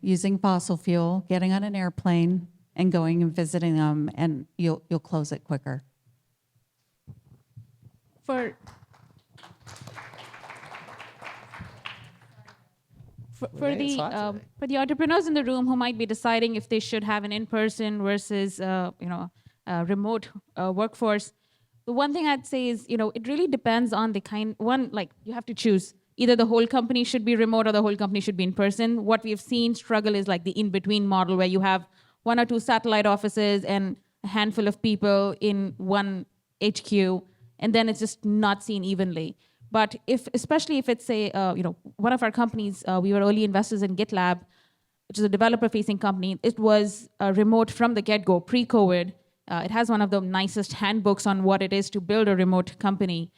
using fossil fuel, getting on an airplane and going and visiting them, and you'll close it quicker. For the entrepreneurs in the room who might be deciding if they should have an in-person versus remote workforce, the one thing I'd say is, it really depends on the you have to choose. Either the whole company should be remote or the whole company should be in person. What we've seen struggle is like the in-between model where you have 1 or 2 satellite offices and a handful of people in one HQ, and then it's just not seen evenly. But especially if it's one of our companies, we were early investors in GitLab, which is a developer-facing company. It was remote from the get-go, pre-COVID. It has one of the nicest handbooks on what it is to build a remote company.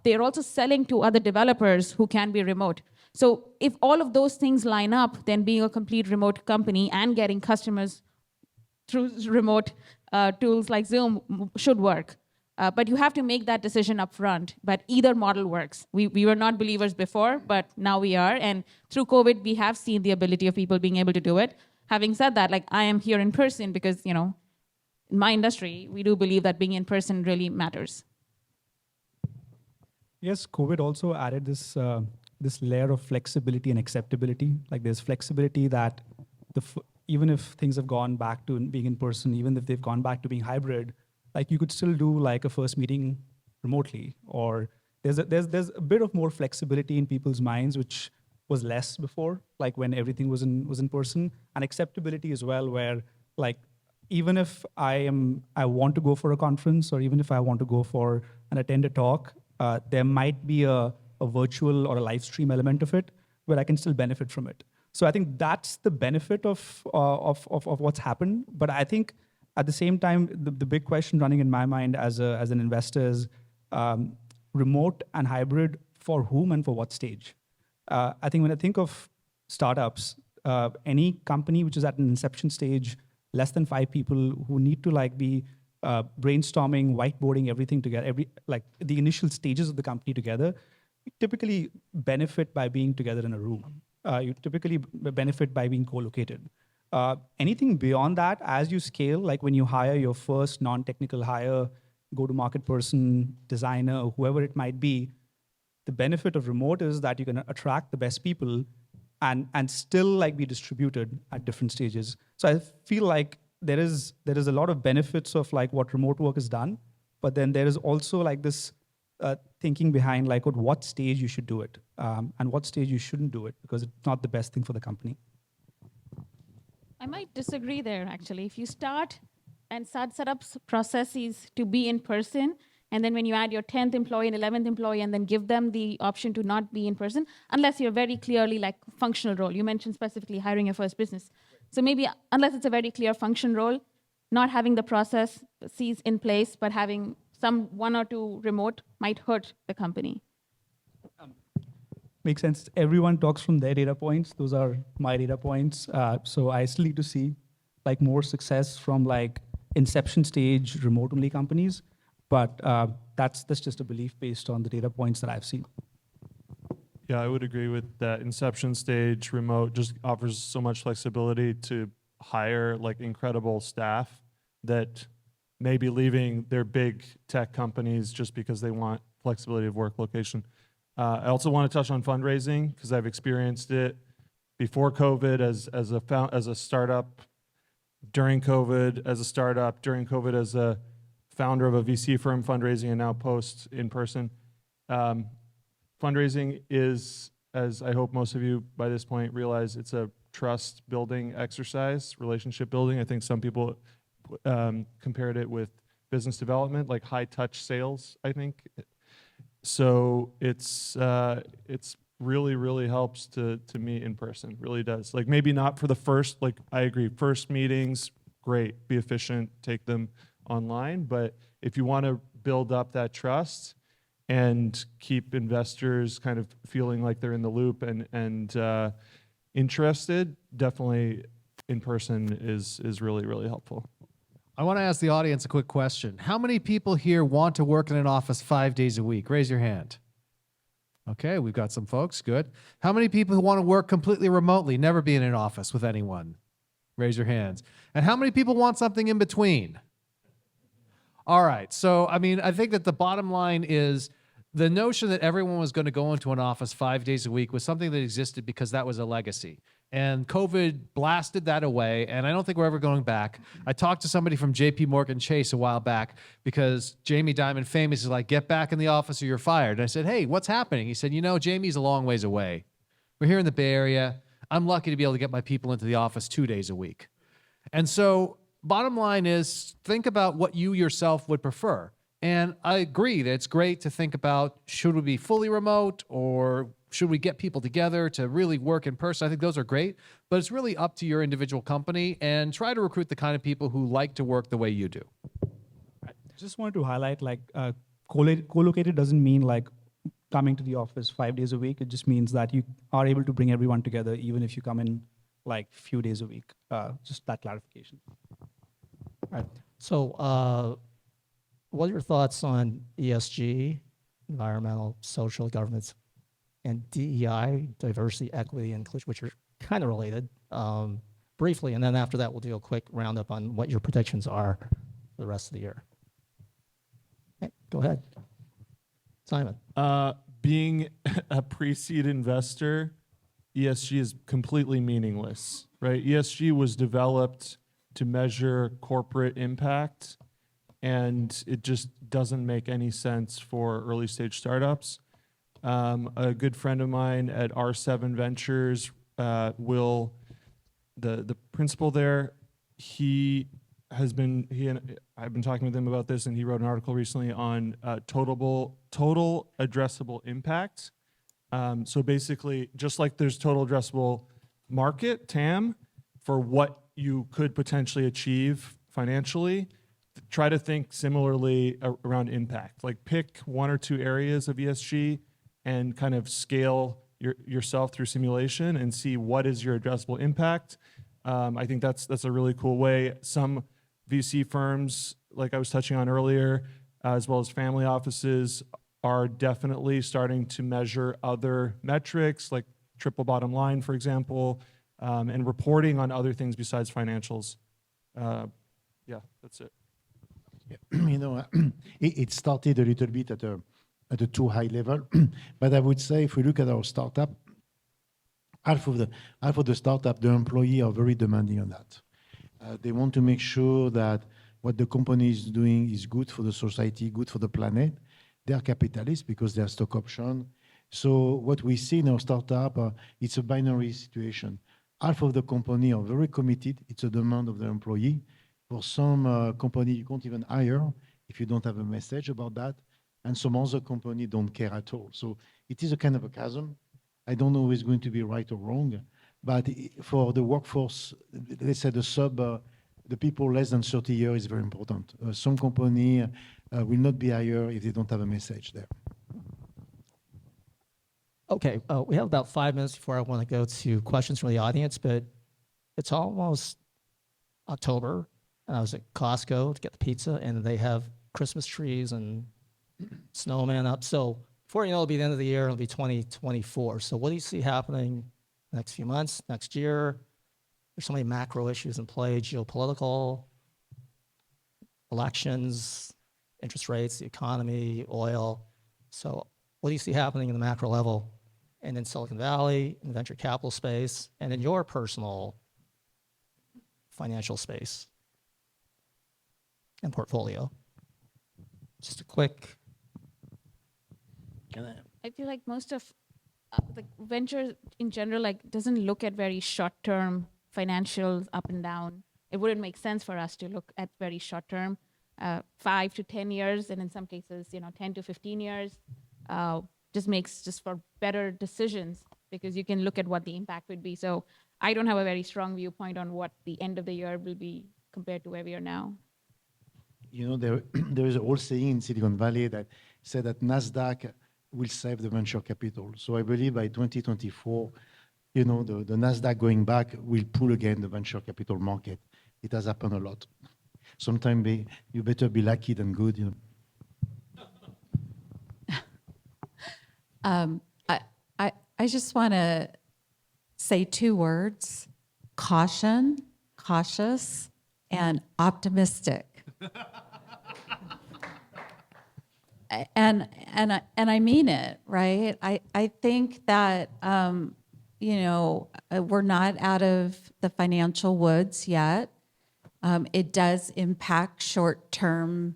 They're also selling to other developers who can be remote. So if all of those things line up, then being a complete remote company and getting customers through remote tools like Zoom should work. But you have to make that decision up front. But either model works. We were not believers before, but now we are. And through COVID, we have seen the ability of people being able to do it. Having said that, I am here in person because, in my industry, we do believe that being in person really matters. Yes, COVID also added this layer of flexibility and acceptability. Like there's flexibility that even if things have gone back to being in person, even if they've gone back to being hybrid, you could still do a first meeting remotely. Or there's a bit of more flexibility in people's minds, which was less before, when everything was in person, and acceptability as well, where even if I want to go for a conference, or even if I want to go for and attend a talk, there might be a virtual or a live stream element of it where I can still benefit from it. So I think that's the benefit of what's happened. But I think at the same time, the big question running in my mind as an investor is remote and hybrid for whom and for what stage? I think when I think of startups, any company which is at an inception stage, less than 5 people who need to be brainstorming, whiteboarding everything together, the initial stages of the company together, you typically benefit by being together in a room. You typically benefit by being co-located. Anything beyond that, as you scale, when you hire your first non-technical hire, go-to-market person, designer, whoever it might be, the benefit of remote is that you can attract the best people and still be distributed at different stages. So I feel like there is a lot of benefits of what remote work has done, but then there is also this thinking behind at what stage you should do it and what stage you shouldn't do it, because it's not the best thing for the company. I might disagree there, actually. If you start set up processes to be in person, and then when you add your 10th employee and 11th employee and then give them the option to not be in person, unless you're very clearly functional role. You mentioned specifically hiring your first business. So maybe unless it's a very clear function role, not having the processes in place, but having 1 or 2 remote might hurt the company. Makes sense. Everyone talks from their data points. Those are my data points. So I still need to see more success from inception stage remote only companies. But that's just a belief based on the data points that I've seen. Yeah, I would agree with that. Inception stage remote just offers so much flexibility to hire incredible staff that may be leaving their big tech companies just because they want flexibility of work location. I also want to touch on fundraising because I've experienced it before COVID as a startup, during COVID as a startup, during COVID as a founder of a VC firm fundraising, and now post in person. Fundraising is, as I hope most of you by this point realize, it's a trust building exercise, relationship building. I think some people compared it with business development, high touch sales, I think. So it's really helps to meet in person, really does. Maybe not for the first, I agree, first meetings, great, be efficient, take them online. But if you want to build up that trust and keep investors kind of feeling like they're in the loop and interested, definitely in person is really helpful. I want to ask the audience a quick question. How many people here want to work in an office 5 days a week? Raise your hand. Okay, we've got some folks. Good. How many people who want to work completely remotely, never be in an office with anyone? Raise your hands. And how many people want something in between? All right. So, I think that the bottom line is the notion that everyone was going to go into an office 5 days a week was something that existed because that was a legacy. And COVID blasted that away, and I don't think we're ever going back. I talked to somebody from JP Morgan Chase a while back because Jamie Dimon famous is like, get back in the office or you're fired. And I said, hey, what's happening? He said, you know, Jamie's a long ways away. We're here in the Bay Area. I'm lucky to be able to get my people into the office 2 days a week. And so bottom line is think about what you yourself would prefer. And I agree that it's great to think about, should we be fully remote or should we get people together to really work in person? I think those are great, but it's really up to your individual company, and try to recruit the kind of people who like to work the way you do. Just wanted to highlight, like, co-located doesn't mean like coming to the office 5 days a week. It just means that you are able to bring everyone together, even if you come in like few days a week. Just that clarification. All right. So what are your thoughts on ESG, environmental, social, governance, and DEI, diversity, equity, and inclusion, which are kind of related, briefly, and then after that we'll do a quick roundup on what your predictions are for the rest of the year. Okay, go ahead, Simon. Being a pre-seed investor, ESG is completely meaningless, right? ESG was developed to measure corporate impact, and it just doesn't make any sense for early stage startups. A good friend of mine at R7 Ventures, Will, the principal there, I've been talking with him about this, and he wrote an article recently on total addressable impact. So basically, just like there's total addressable market, TAM, for what you could potentially achieve financially, try to think similarly around impact. Like pick one or two areas of ESG and kind of scale yourself through simulation and see what is your addressable impact. I think that's a really cool way. Some VC firms, like I was touching on earlier, as well as family offices, are definitely starting to measure other metrics, like triple bottom line, for example, and reporting on other things besides financials. Yeah, that's it. You know, it started a little bit at a too high level, but I would say if we look at our startup, half of the startup, the employee are very demanding on that. They want to make sure that what the company is doing is good for the society, good for the planet. They are capitalists because they are stock option. So what we see in our startup, it's a binary situation. Half of the company are very committed. It's a demand of the employee. For some company, you can't even hire if you don't have a message about that. And some other company don't care at all. So it is a kind of a chasm. I don't know if it's going to be right or wrong, but for the workforce, let's say the people less than 30 years is very important. Some company will not be hired if they don't have a message there. Okay, we have about 5 minutes before I want to go to questions from the audience, but it's almost October, and I was at Costco to get the pizza, and they have Christmas trees and snowman up. So before you know, it'll be the end of the year, it'll be 2024. So what do you see happening the next few months, next year? There's so many macro issues in play, geopolitical, elections, interest rates, the economy, oil. So what do you see happening in the macro level and in Silicon Valley, in the venture capital space, and in your personal financial space and portfolio? Just a quick. I feel like most of the venture in general doesn't look at very short-term financials up and down. It wouldn't make sense for us to look at very short-term, 5 to 10 years, and in some cases, 10 to 15 years. Just for better decisions, because you can look at what the impact would be. So I don't have a very strong viewpoint on what the end of the year will be compared to where we are now. You know, there is a whole saying in Silicon Valley that said that NASDAQ will save the venture capital. So I believe by 2024, the NASDAQ going back will pull again the venture capital market. It has happened a lot. Sometimes you better be lucky than good. I just want to say 2 words: caution, cautious, and optimistic. And I mean it, right? I think that we're not out of the financial woods yet. It does impact short-term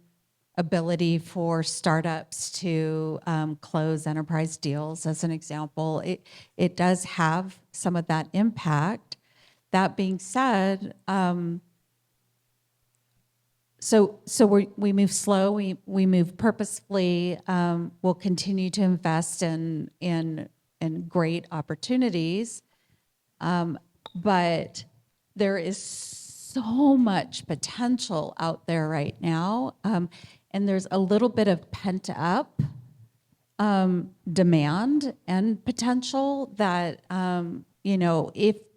ability for startups to close enterprise deals, as an example. It does have some of that impact. That being said, so we move slow, we move purposefully. We'll continue to invest in great opportunities, but there is so much potential out there right now, and there's a little bit of pent up demand and potential that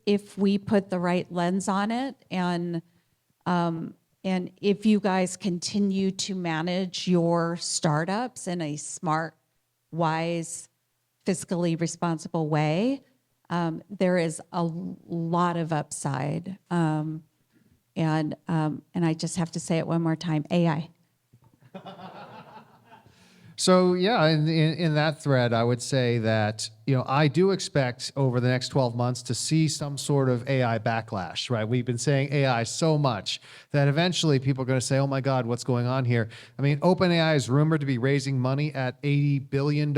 if we put the right lens on it, and if you guys continue to manage your startups in a smart, wise, fiscally responsible way, there is a lot of upside. And I just have to say it one more time, AI. So yeah, in that thread, I would say that, I do expect over the next 12 months to see some sort of AI backlash, right? We've been saying AI so much that eventually people are going to say, oh my God, what's going on here? I mean, OpenAI is rumored to be raising money at $80 billion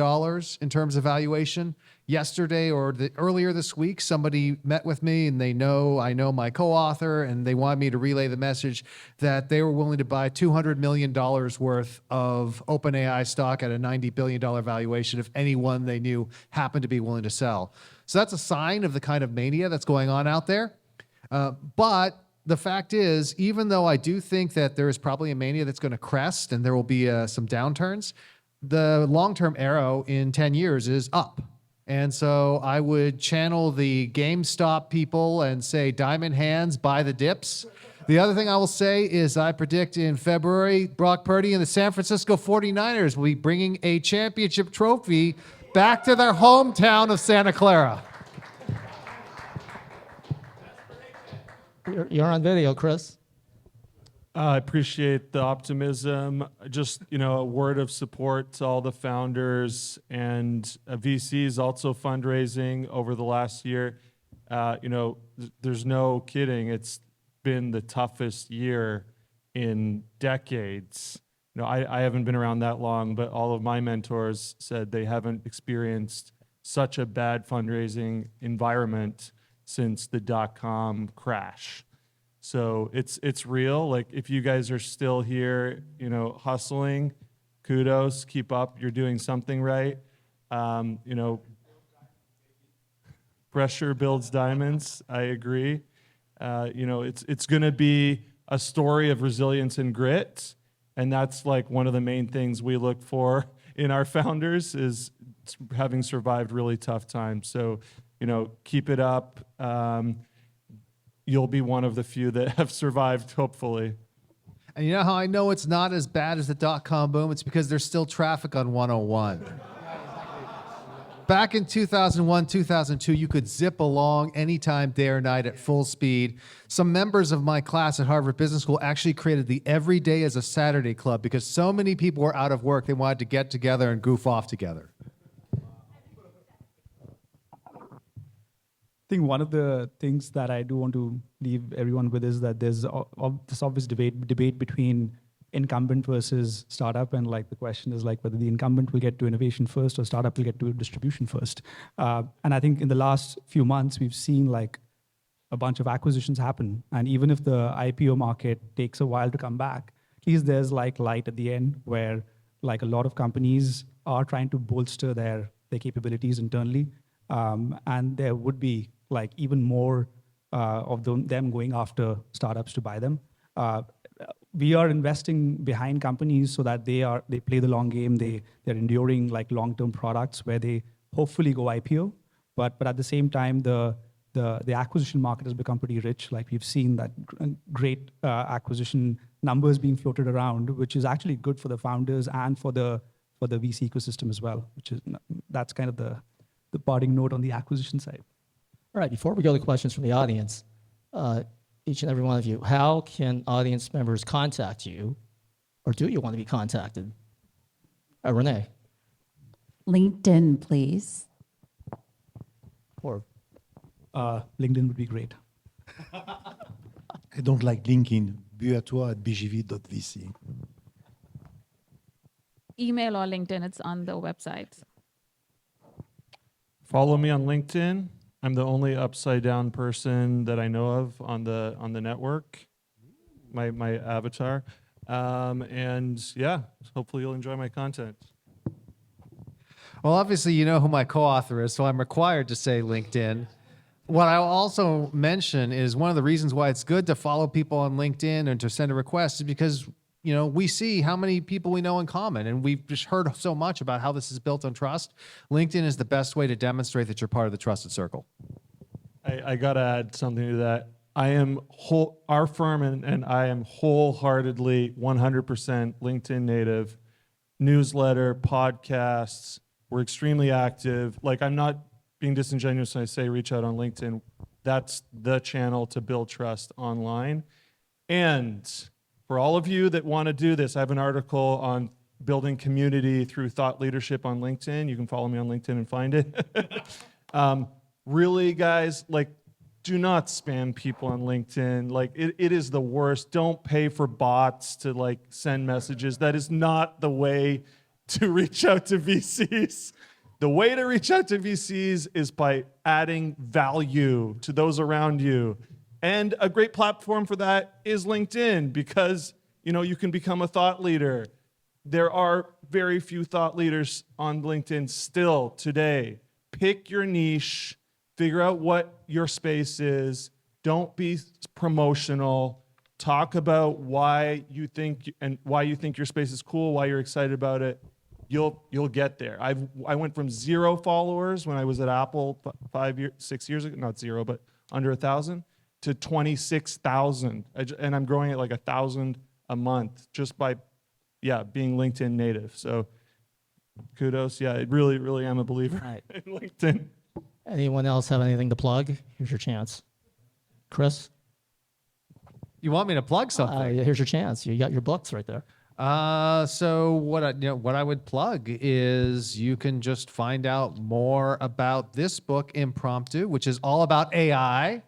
in terms of valuation. Yesterday or earlier this week, somebody met with me, and I know my co-author, and they wanted me to relay the message that they were willing to buy $200 million worth of OpenAI stock at a $90 billion valuation if anyone they knew happened to be willing to sell. So that's a sign of the kind of mania that's going on out there. But the fact is, even though I do think that there is probably a mania that's going to crest and there will be some downturns, the long-term arrow in 10 years is up. And so I would channel the GameStop people and say, diamond hands, buy the dips. The other thing I will say is I predict in February, Brock Purdy and the San Francisco 49ers will be bringing a championship trophy back to their hometown of Santa Clara. You're on video, Chris. I appreciate the optimism. Just, a word of support to all the founders and VCs also fundraising over the last year. There's no kidding. It's been the toughest year in decades. I haven't been around that long, but all of my mentors said they haven't experienced such a bad fundraising environment since the dot-com crash. So it's real. Like, if you guys are still here, hustling, kudos, keep up. You're doing something right. Pressure builds diamonds. I agree. It's going to be a story of resilience and grit, and that's like one of the main things we look for in our founders is having survived really tough times. So, keep it up. You'll be one of the few that have survived, hopefully. And you know how I know it's not as bad as the dot-com boom? It's because there's still traffic on 101. Back in 2001, 2002, you could zip along anytime, day or night at full speed. Some members of my class at Harvard Business School actually created the Every Day as a Saturday Club because so many people were out of work, they wanted to get together and goof off together. I think one of the things that I do want to leave everyone with is that there's this obvious debate between incumbent versus startup, and the question is whether the incumbent will get to innovation first or startup will get to distribution first. And I think in the last few months we've seen a bunch of acquisitions happen, and even if the IPO market takes a while to come back, at least there's light at the end where a lot of companies are trying to bolster their capabilities internally, and there would be even more of them going after startups to buy them. We are investing behind companies so that they play the long game. They're enduring long-term products where they hopefully go IPO. But at the same time, the acquisition market has become pretty rich. We've seen that great acquisition numbers being floated around, which is actually good for the founders and for the VC ecosystem as well. That's kind of the parting note on the acquisition side. All right, before we go to questions from the audience, each and every one of you, how can audience members contact you, or do you want to be contacted? Renee. LinkedIn, please. Or LinkedIn would be great. I don't like LinkedIn. Buatois at bgv.vc. Email or LinkedIn, it's on the website. Follow me on LinkedIn. I'm the only upside down person that I know of on the network. My avatar, and yeah, hopefully you'll enjoy my content. Well, obviously, you know who my co-author is, so I'm required to say LinkedIn. What I'll also mention is one of the reasons why it's good to follow people on LinkedIn and to send a request is because, you know, we see how many people we know in common, and we've just heard so much about how this is built on trust. LinkedIn is the best way to demonstrate that you're part of the trusted circle. I got to add something to that. Our firm and I am wholeheartedly 100% LinkedIn native. Newsletter, podcasts, we're extremely active. Like, I'm not being disingenuous when I say reach out on LinkedIn. That's the channel to build trust online. And for all of you that want to do this, I have an article on building community through thought leadership on LinkedIn. You can follow me on LinkedIn and find it. Really, guys, like, do not spam people on LinkedIn. Like, it is the worst. Don't pay for bots to, like, send messages. That is not the way to reach out to VCs. The way to reach out to VCs is by adding value to those around you. And a great platform for that is LinkedIn, because, you know, you can become a thought leader. There are very few thought leaders on LinkedIn still today. Pick your niche. Figure out what your space is. Don't be promotional. Talk about why you think your space is cool, why you're excited about it. You'll get there. I went from 0 followers when I was at Apple 6 years ago, not 0, but under 1,000, to 26,000, and I'm growing at like 1,000 a month just by, being LinkedIn native. So kudos. Yeah, I really, really am a believer in LinkedIn. anyone else have anything to plug? Here's your chance. Chris? You want me to plug something? Here's your chance. You got your books right there. So what I would plug is you can just find out more about this book, Impromptu, which is all about AI,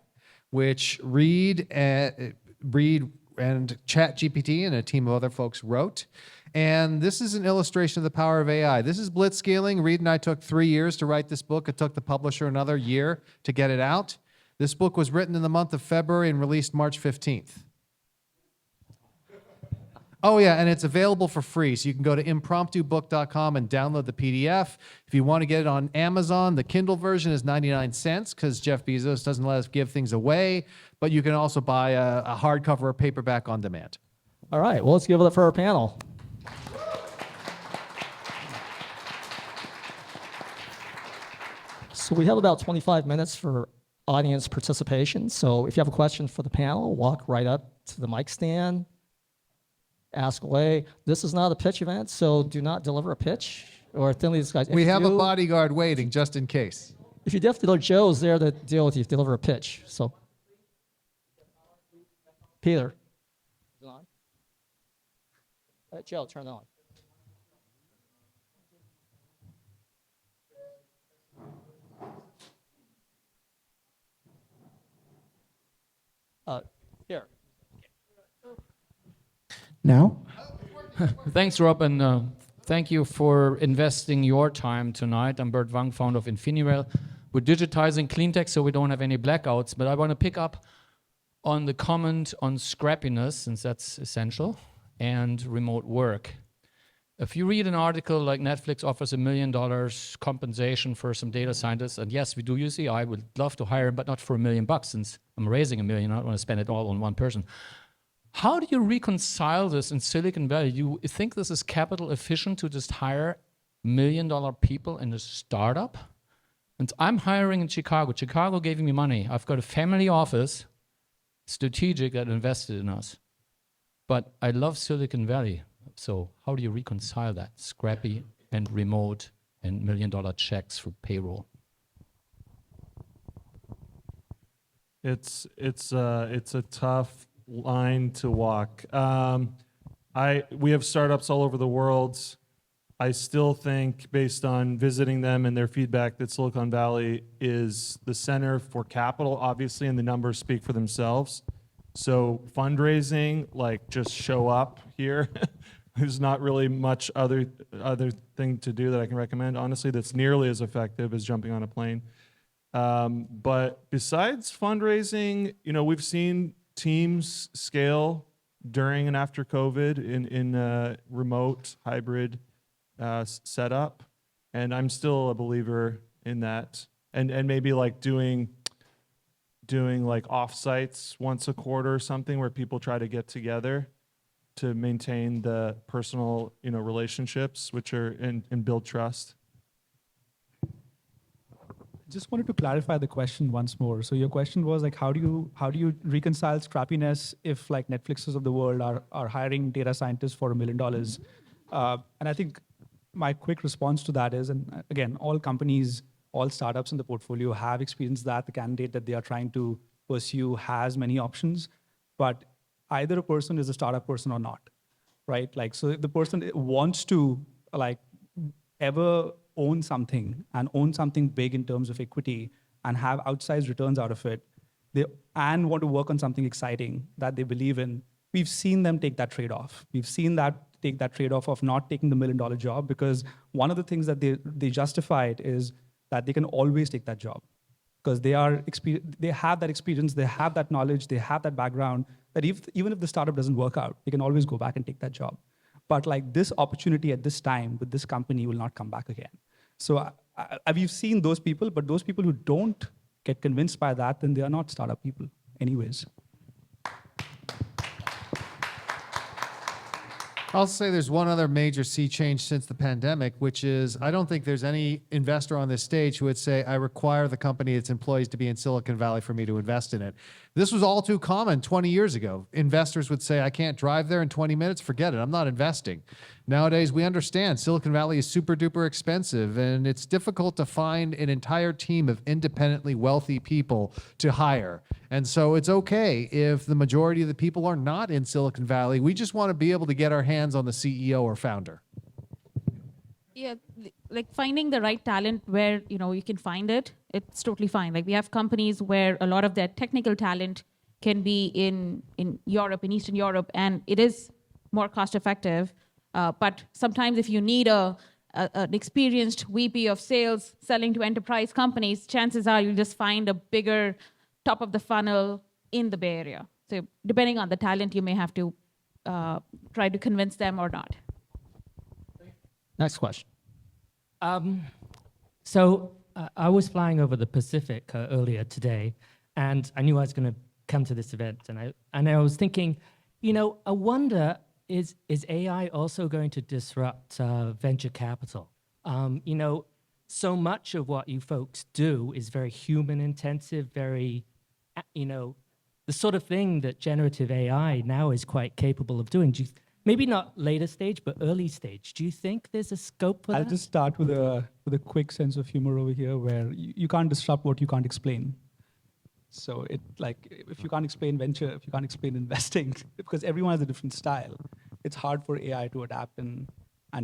which Reed and ChatGPT and a team of other folks wrote. And this is an illustration of the power of AI. This is Blitzscaling. Reed and I took 3 years to write this book. It took the publisher another year to get it out. This book was written in the month of February and released March 15th. Oh, yeah, and it's available for free. So you can go to impromptubook.com and download the PDF. If you want to get it on Amazon, the Kindle version is 99 cents because Jeff Bezos doesn't let us give things away. But you can also buy a hardcover or paperback on demand. All right, well, let's give it up for our panel. So we have about 25 minutes for audience participation. So if you have a question for the panel, walk right up to the mic stand. Ask away. This is not a pitch event, so do not deliver a pitch or thinly disguised. We have a bodyguard waiting just in case. If you deal, Joe's there to deal with you, deliver a pitch. So, Peter. Is it on? Joe, turn it on. Here. Now? Thanks, Rob, and thank you for investing your time tonight. I'm Bert Wang, founder of InfiniRail. We're digitizing clean tech so we don't have any blackouts, but I want to pick up on the comment on scrappiness, since that's essential, and remote work. If you read an article like Netflix offers $1 million compensation for some data scientists, and yes, we do use AI, would love to hire him, but not for $1 million, since I'm raising $1 million, I don't want to spend it all on one person. How do you reconcile this in Silicon Valley? You think this is capital efficient to just hire $1 million people in a startup? And I'm hiring in Chicago. Chicago gave me money. I've got a family office, strategic, that invested in us. But I love Silicon Valley. So how do you reconcile that? Scrappy and remote and $1 million checks for payroll. It's a tough line to walk. We have startups all over the world. I still think, based on visiting them and their feedback, that Silicon Valley is the center for capital, obviously, and the numbers speak for themselves. So fundraising, like just show up here. There's not really much other thing to do that I can recommend, honestly, that's nearly as effective as jumping on a plane. But besides fundraising, we've seen teams scale during and after COVID in a remote hybrid setup, and I'm still a believer in that. And maybe like doing like offsites once a quarter or something where people try to get together to maintain the personal relationships, which are and build trust. Just wanted to clarify the question once more. So your question was like, how do you reconcile scrappiness if like Netflixes of the world are hiring data scientists for $1 million? And I think my quick response to that is, and again, all companies, all startups in the portfolio have experienced that. The candidate that they are trying to pursue has many options, but either a person is a startup person or not, right? Like, so if the person wants to like ever own something and own something big in terms of equity and have outsized returns out of it, and want to work on something exciting that they believe in, we've seen them take that trade-off. We've seen that take that trade-off of not taking the $1 million job, because one of the things that they justified is that they can always take that job because they have that experience, they have that knowledge, they have that background, that even if the startup doesn't work out, they can always go back and take that job. But like this opportunity at this time with this company will not come back again. So we've seen those people, but those people who don't get convinced by that, then they are not startup people anyways. I'll say there's one other major sea change since the pandemic, which is I don't think there's any investor on this stage who would say, I require the company, its employees to be in Silicon Valley for me to invest in it. This was all too common 20 years ago. Investors would say, I can't drive there in 20 minutes, forget it, I'm not investing. Nowadays, we understand Silicon Valley is super duper expensive, and it's difficult to find an entire team of independently wealthy people to hire. And so it's okay if the majority of the people are not in Silicon Valley. We just want to be able to get our hands on the CEO or founder. Yeah, like finding the right talent where you can find it, it's totally fine. Like we have companies where a lot of their technical talent can be in Europe, in Eastern Europe, and it is more cost effective. But sometimes if you need an experienced VP of sales selling to enterprise companies, chances are you'll just find a bigger top of the funnel in the Bay Area. So depending on the talent, you may have to try to convince them or not. Next question. So I was flying over the Pacific earlier today, and I knew I was going to come to this event, and I was thinking, I wonder, is AI also going to disrupt venture capital? So much of what you folks do is very human intensive, very, the sort of thing that generative AI now is quite capable of doing. Maybe not later stage, but early stage. Do you think there's a scope for that? I'll just start with a quick sense of humor over here, where you can't disrupt what you can't explain. So if you can't explain venture, if you can't explain investing, because everyone has a different style, it's hard for AI to adapt and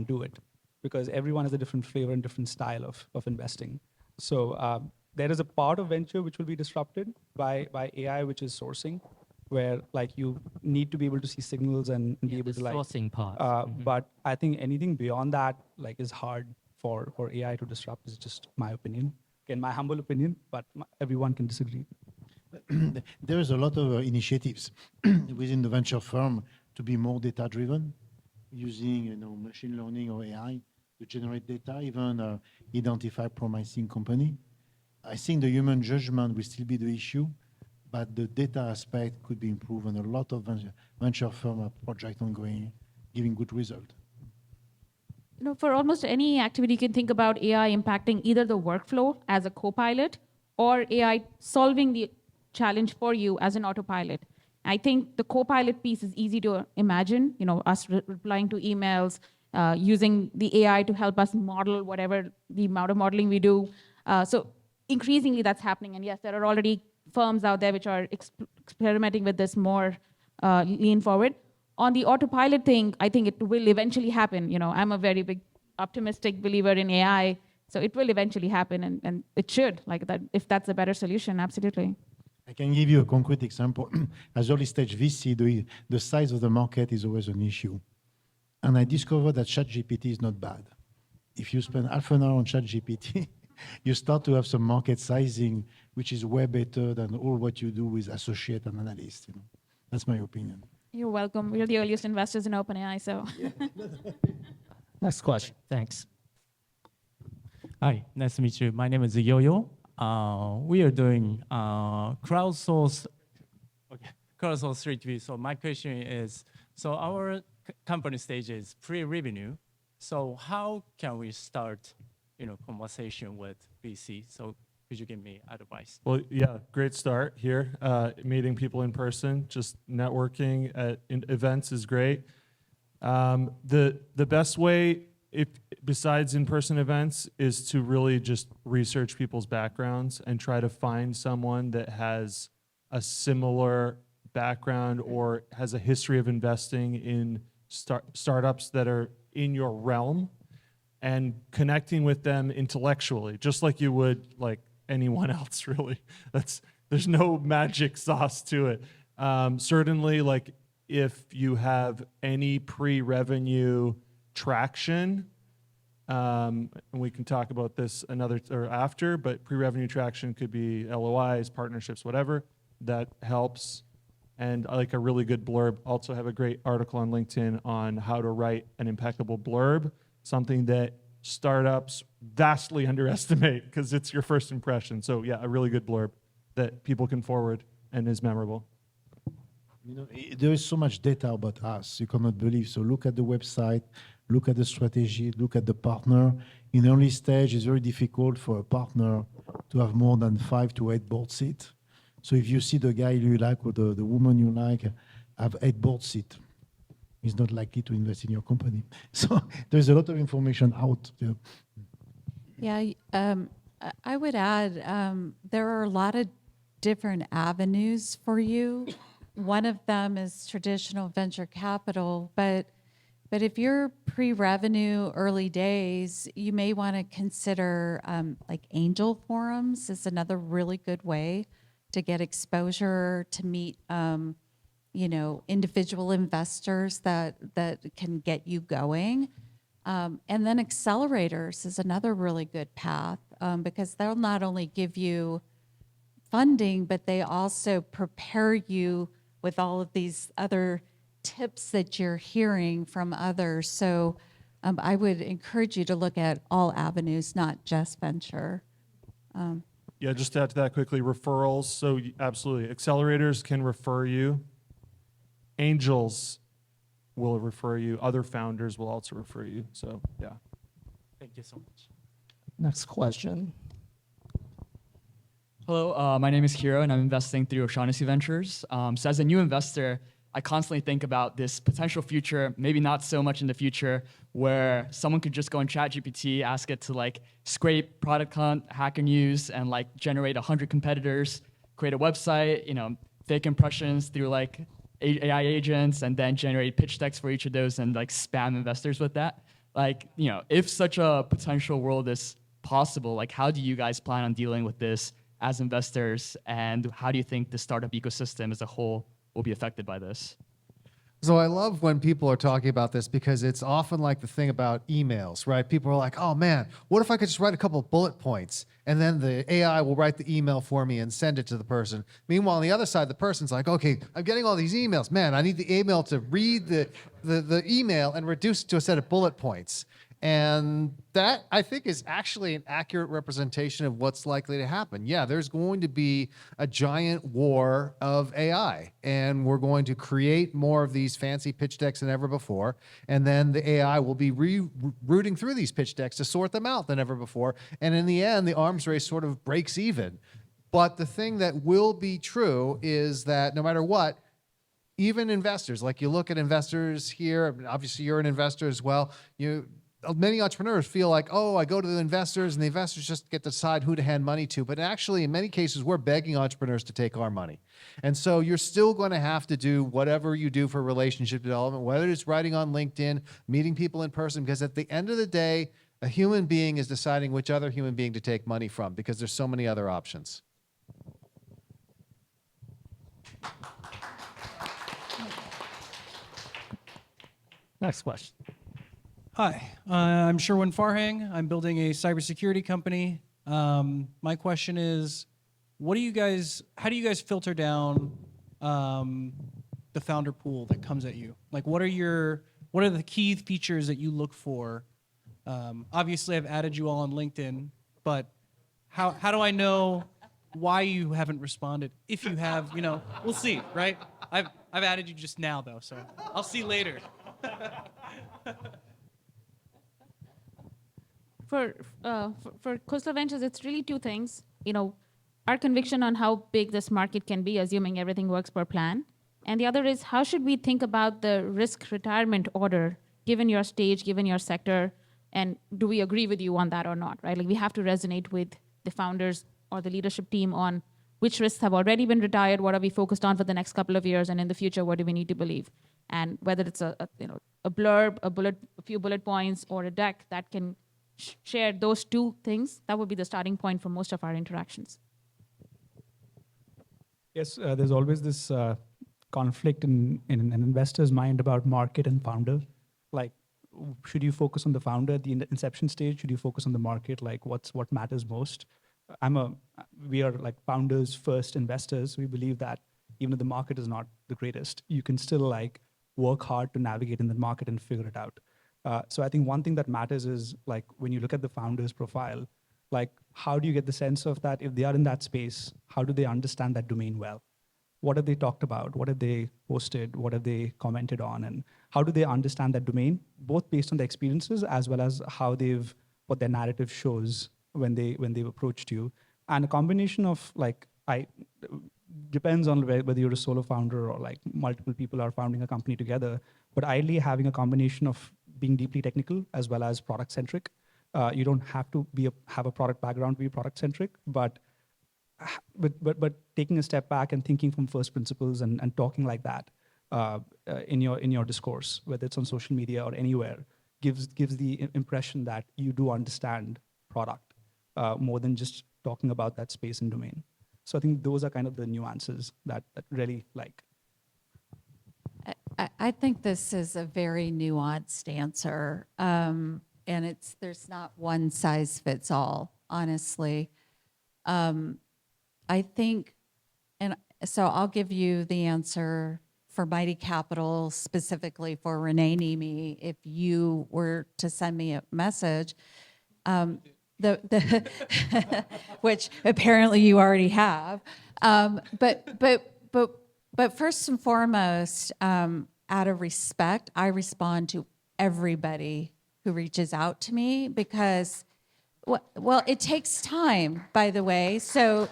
do it, because everyone has a different flavor and different style of investing. So there is a part of venture which will be disrupted by AI, which is sourcing, where like you need to be able to see signals and be able to like sourcing part. But I think anything beyond that is hard for AI to disrupt. Is just my opinion. Again, my humble opinion, but everyone can disagree. There is a lot of initiatives within the venture firm to be more data-driven, using machine learning or AI to generate data, even identify promising company. I think the human judgment will still be the issue, but the data aspect could be improved, and a lot of venture firm project ongoing, giving good result. For almost any activity, you can think about AI impacting either the workflow as a co-pilot or AI solving the challenge for you as an autopilot. I think the co-pilot piece is easy to imagine, us replying to emails, using the AI to help us model whatever the amount of modeling we do. So increasingly that's happening. And yes, there are already firms out there which are experimenting with this more lean forward. On the autopilot thing, I think it will eventually happen. I'm a very big optimistic believer in AI. So it will eventually happen, and it should, like that, if that's a better solution, absolutely. I can give you a concrete example. As early stage VC, the size of the market is always an issue. And I discovered that ChatGPT is not bad. If you spend half an hour on ChatGPT, you start to have some market sizing, which is way better than all what you do with associate and analyst. You know? That's my opinion. You're welcome. We're the earliest investors in OpenAI, so. Next question. Thanks. Hi, nice to meet you. My name is Yo-Yo. We are doing crowdsource Street View. So my question is, so our company stage is pre-revenue. So how can we start, conversation with VC? So could you give me advice? Well, yeah, great start here. Meeting people in person, just networking at events is great. The best way, besides in-person events, is to really just research people's backgrounds and try to find someone that has a similar background or has a history of investing in startups that are in your realm, and connecting with them intellectually, just like you would like anyone else, really. There's no magic sauce to it. Certainly, like if you have any pre-revenue traction, and we can talk about this after, but pre-revenue traction could be LOIs, partnerships, whatever, that helps. And like a really good blurb. Also have a great article on LinkedIn on how to write an impeccable blurb, something that startups vastly underestimate because it's your first impression. So yeah, a really good blurb that people can forward and is memorable. There is so much data about us, you cannot believe. So look at the website, look at the strategy, look at the partner. In early stage, it's very difficult for a partner to have more than 5 to 8 board seats. So if you see the guy you like or the woman you like have 8 board seats, he's not likely to invest in your company. So there's a lot of information out there. Yeah, I would add, there are a lot of different avenues for you. One of them is traditional venture capital, but if you're pre-revenue early days, you may want to consider like angel forums is another really good way to get exposure, to meet individual investors that can get you going. And then accelerators is another really good path because they'll not only give you funding, but they also prepare you with all of these other tips that you're hearing from others. So I would encourage you to look at all avenues, not just venture. Yeah, just to add to that quickly, referrals. So absolutely, accelerators can refer you. Angels will refer you. Other founders will also refer you. So yeah. Thank you so much. Next question. Hello, my name is Hiro, and I'm investing through O'Shaughnessy Ventures. So as a new investor, I constantly think about this potential future, maybe not so much in the future, where someone could just go on ChatGPT, ask it to like scrape product hunt, Hacker News, and like generate 100 competitors, create a website, fake impressions through like AI agents, and then generate pitch decks for each of those and like spam investors with that. Like, if such a potential world is possible, like how do you guys plan on dealing with this as investors, and how do you think the startup ecosystem as a whole will be affected by this? So I love when people are talking about this because it's often like the thing about emails, right? People are like, oh man, what if I could just write a couple of bullet points and then the AI will write the email for me and send it to the person. Meanwhile, on the other side, the person's like, okay, I'm getting all these emails. Man, I need the email to read the email and reduce it to a set of bullet points. And that, I think, is actually an accurate representation of what's likely to happen. Yeah, there's going to be a giant war of AI, and we're going to create more of these fancy pitch decks than ever before, and then the AI will be rooting through these pitch decks to sort them out than ever before, and in the end, the arms race sort of breaks even. But the thing that will be true is that no matter what, even investors, like you look at investors here, obviously you're an investor as well, many entrepreneurs feel like, oh, I go to the investors and the investors just get to decide who to hand money to. But actually, in many cases, we're begging entrepreneurs to take our money. And so you're still going to have to do whatever you do for relationship development, whether it's writing on LinkedIn, meeting people in person, because at the end of the day, a human being is deciding which other human being to take money from because there's so many other options. Next question. Hi, I'm Sherwin Farhang. I'm building a cybersecurity company. My question is, how do you guys filter down the founder pool that comes at you? Like, what are the key features that you look for? Obviously, I've added you all on LinkedIn, but how do I know why you haven't responded? If you have, we'll see, right? I've added you just now though, so I'll see later. For Khosla Ventures, it's really two things. Our conviction on how big this market can be, assuming everything works per plan. And the other is, how should we think about the risk retirement order, given your stage, given your sector, and do we agree with you on that or not, right? Like, we have to resonate with the founders or the leadership team on which risks have already been retired, what are we focused on for the next couple of years, and in the future, what do we need to believe? And whether it's a blurb, a few bullet points, or a deck that can share those two things, that would be the starting point for most of our interactions. Yes, there's always this conflict in an investor's mind about market and founder. Like, should you focus on the founder at the inception stage? Should you focus on the market? Like, what matters most? We are like founders first investors. We believe that even if the market is not the greatest, you can still like work hard to navigate in the market and figure it out. So I think one thing that matters is, like, when you look at the founder's profile, like, how do you get the sense of that if they are in that space, how do they understand that domain well? What have they talked about? What have they posted? What have they commented on? And how do they understand that domain, both based on the experiences as well as what their narrative shows when they've approached you? And a combination of, like, depends on whether you're a solo founder or like multiple people are founding a company together, but ideally having a combination of being deeply technical as well as product centric. You don't have to have a product background to be product centric, but taking a step back and thinking from first principles and talking like that in your discourse, whether it's on social media or anywhere, gives the impression that you do understand product more than just talking about that space and domain. So I think those are kind of the nuances that really like. I think this is a very nuanced answer, and there's not one size fits all, honestly. I think, and so I'll give you the answer for Mighty Capital, specifically for Renee Niemi. If you were to send me a message, which apparently you already have, but first and foremost, out of respect, I respond to everybody who reaches out to me because, well, it takes time, by the way. So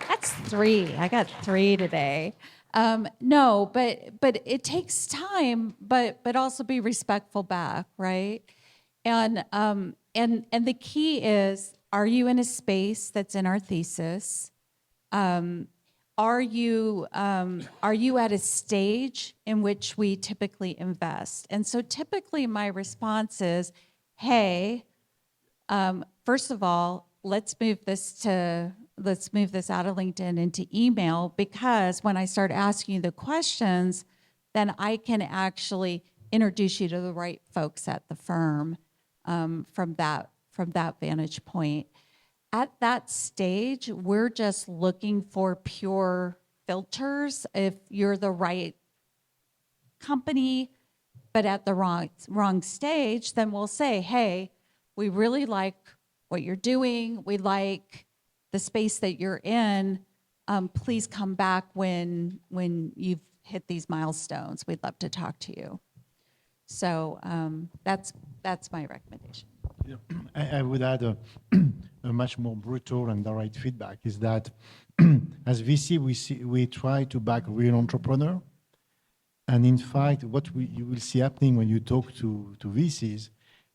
that's 3. I got 3 today. No, but it takes time, but also be respectful back, right? And the key is, are you in a space that's in our thesis? Are you at a stage in which we typically invest? And so typically my response is, hey, first of all, let's move this out of LinkedIn into email, because when I start asking you the questions, then I can actually introduce you to the right folks at the firm from that vantage point. At that stage, we're just looking for pure filters. If you're the right company, but at the wrong stage, then we'll say, hey, we really like what you're doing. We like the space that you're in. Please come back when you've hit these milestones. We'd love to talk to you. So that's my recommendation. I would add a much more brutal and direct feedback is that as VC, we try to back real entrepreneur. And in fact, you will see happening when you talk to VCs,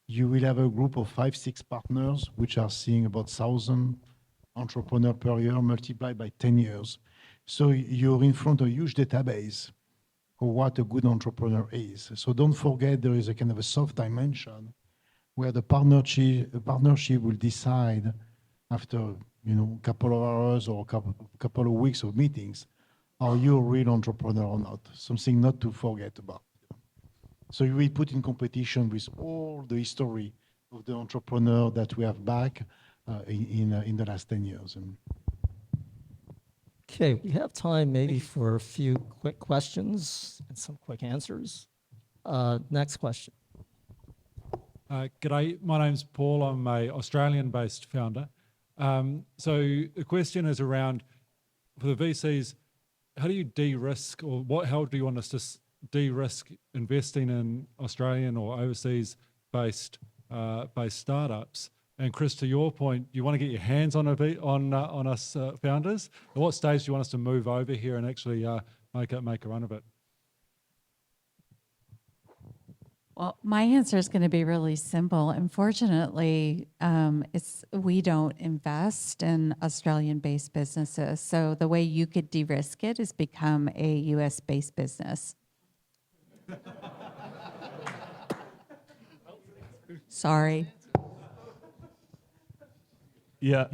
you will have a group of 5, 6 partners, which are seeing about 1,000 entrepreneurs per year multiplied by 10 years. So you're in front of a huge database of what a good entrepreneur is. So don't forget there is a kind of a soft dimension where the partnership will decide after a couple of hours or a couple of weeks of meetings, are you a real entrepreneur or not? Something not to forget about. So you will put in competition with all the history of the entrepreneur that we have back in the last 10 years. Okay, we have time maybe for a few quick questions and some quick answers. Next question. G'day, my name's Paul. I'm an Australian-based founder. So the question is around, for the VCs, how do you de-risk, or how do you want us to de-risk investing in Australian or overseas-based startups? And Chris, to your point, you want to get your hands on us founders. At what stage do you want us to move over here and actually make a run of it? Well, my answer is going to be really simple. Unfortunately, we don't invest in Australian-based businesses. So the way you could de-risk it is become a US-based business. Sorry. Yeah,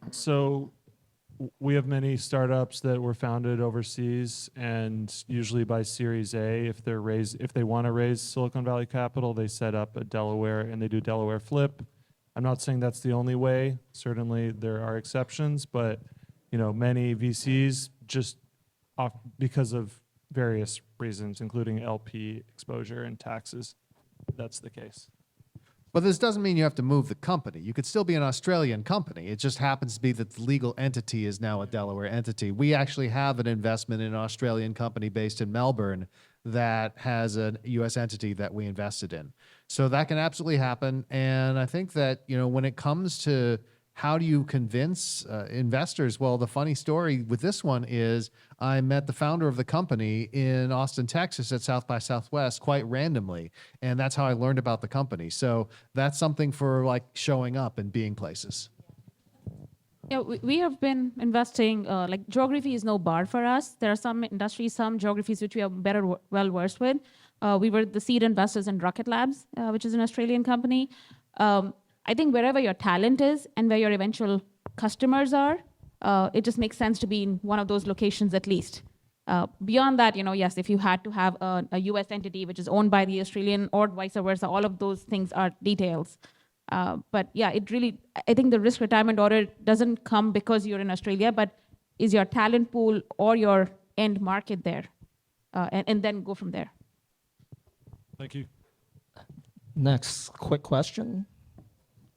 so we have many startups that were founded overseas, and usually by Series A, if they want to raise Silicon Valley capital, they set up a Delaware and they do Delaware flip. I'm not saying that's the only way. Certainly there are exceptions, but many VCs just because of various reasons, including LP exposure and taxes, that's the case. But this doesn't mean you have to move the company. You could still be an Australian company. It just happens to be that the legal entity is now a Delaware entity. We actually have an investment in an Australian company based in Melbourne that has a US entity that we invested in. So that can absolutely happen. And I think that, when it comes to how do you convince investors? Well, the funny story with this one is I met the founder of the company in Austin, Texas at South by Southwest quite randomly. And that's how I learned about the company. So that's something for showing up and being places. Yeah, we have been investing, geography is no bar for us. There are some industries, some geographies which we are well versed with. We were the seed investors in Rocket Labs, which is an Australian company. I think wherever your talent is and where your eventual customers are, it just makes sense to be in one of those locations at least. Beyond that, yes, if you had to have a US entity which is owned by the Australian or vice versa, all of those things are details. But yeah, I think the risk retirement order doesn't come because you're in Australia, but is your talent pool or your end market there? And then go from there. Thank you. Next quick question.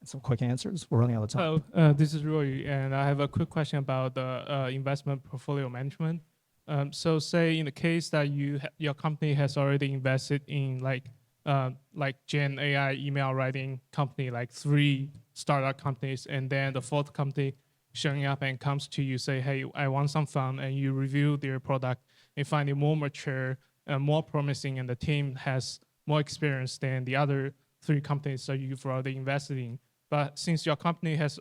Some quick answers. We're running out of time. Hello, this is Roy, and I have a quick question about the investment portfolio management. So say in the case that your company has already invested in Gen AI email writing company, 3 startup companies, and then the 4th company showing up and comes to you, say, hey, I want some fund, and you review their product and find it more mature, more promising, and the team has more experience than the other 3 companies that you've already invested in. But since your company has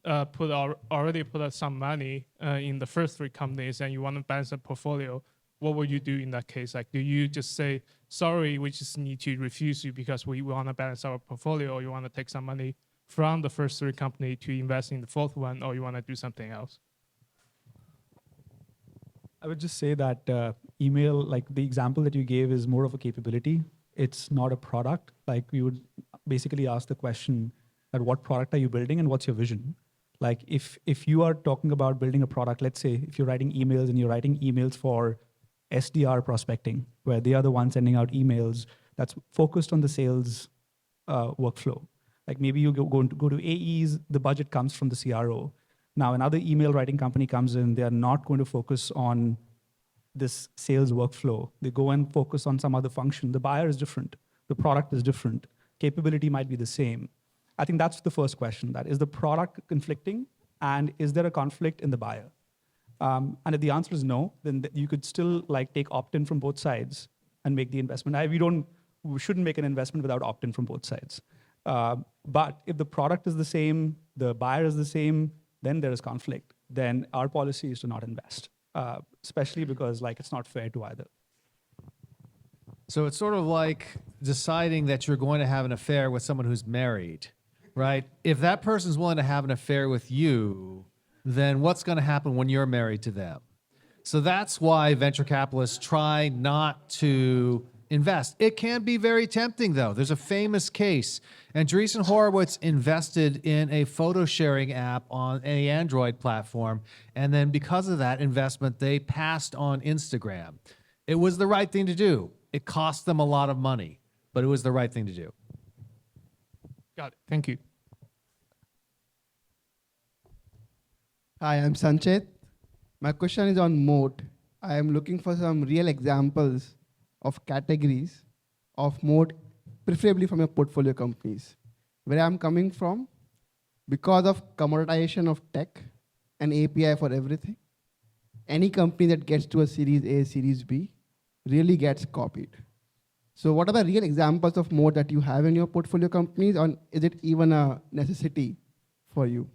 already put out some money in the first 3 companies and you want to balance the portfolio, what would you do in that case? Do you just say, sorry, we just need to refuse you because we want to balance our portfolio, or you want to take some money from the first 3 companies to invest in the 4th one, or you want to do something else? I would just say that email, the example that you gave, is more of a capability. It's not a product. We would basically ask the question, what product are you building and what's your vision? If you are talking about building a product, let's say if you're writing emails and you're writing emails for SDR prospecting, where they are the ones sending out emails that's focused on the sales workflow. Maybe you go to AEs, the budget comes from the CRO. Now another email writing company comes in, they are not going to focus on this sales workflow. They go and focus on some other function. The buyer is different. The product is different. Capability might be the same. I think that's the first question. That is the product conflicting, and is there a conflict in the buyer? And if the answer is no, then you could still take opt-in from both sides and make the investment. We shouldn't make an investment without opt-in from both sides. But if the product is the same, the buyer is the same, then there is conflict. Then our policy is to not invest, especially because it's not fair to either. So it's sort of like deciding that you're going to have an affair with someone who's married, right? If that person's willing to have an affair with you, then what's going to happen when you're married to them? So that's why venture capitalists try not to invest. It can be very tempting, though. There's a famous case. Andreessen Horowitz invested in a photo sharing app on an Android platform, and then because of that investment, they passed on Instagram. It was the right thing to do. It cost them a lot of money, but it was the right thing to do. Got it. Thank you. Hi, I'm Sanchit. My question is on moat. I am looking for some real examples of categories of moat, preferably from your portfolio companies. Where I'm coming from, because of commoditization of tech and API for everything, any company that gets to a Series A, Series B really gets copied. So what are the real examples of moat that you have in your portfolio companies, or is it even a necessity for you?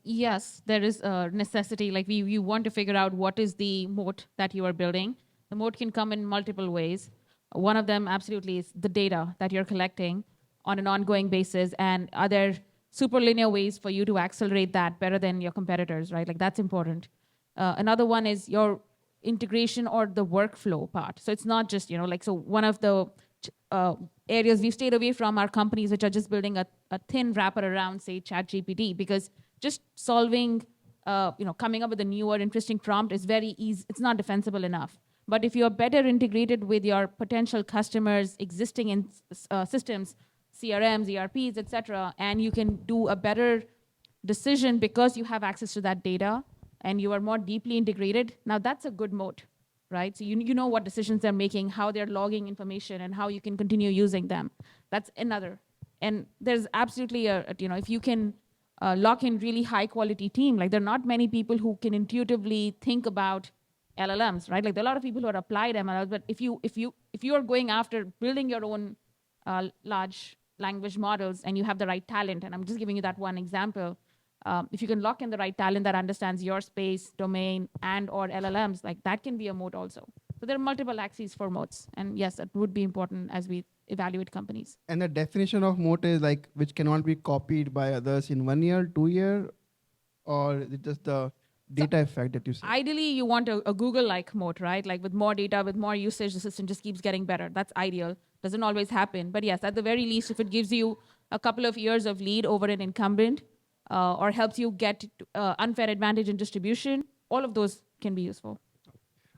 Yes, there is a necessity. Like you want to figure out what is the moat that you are building. The moat can come in multiple ways. One of them absolutely is the data that you're collecting on an ongoing basis, and are there super linear ways for you to accelerate that better than your competitors, right? Like that's important. Another one is your integration or the workflow part. So it's not just, so one of the areas we've stayed away from are companies which are just building a thin wrapper around, say, ChatGPT, because just solving, coming up with a newer, interesting prompt is very easy. It's not defensible enough. But if you're better integrated with your potential customers' existing systems, CRMs, ERPs, etc., and you can do a better decision because you have access to that data and you are more deeply integrated, now that's a good moat, right? So you know what decisions they're making, how they're logging information, and how you can continue using them. That's another. And there's absolutely if you can lock in really high quality team, like there are not many people who can intuitively think about LLMs, right? Like there are a lot of people who are applied MLMs, but if you are going after building your own large language models and you have the right talent, and I'm just giving you that one example, if you can lock in the right talent that understands your space, domain, and or LLMs, like that can be a moat also. So there are multiple axes for moats, and yes, that would be important as we evaluate companies. And the definition of moat is which cannot be copied by others in 1 year, 2 year, or is it just the data effect that you see? Ideally, you want a Google-like moat, right? Like with more data, with more usage, the system just keeps getting better. That's ideal. Doesn't always happen. But yes, at the very least, if it gives you a couple of years of lead over an incumbent or helps you get unfair advantage in distribution, all of those can be useful.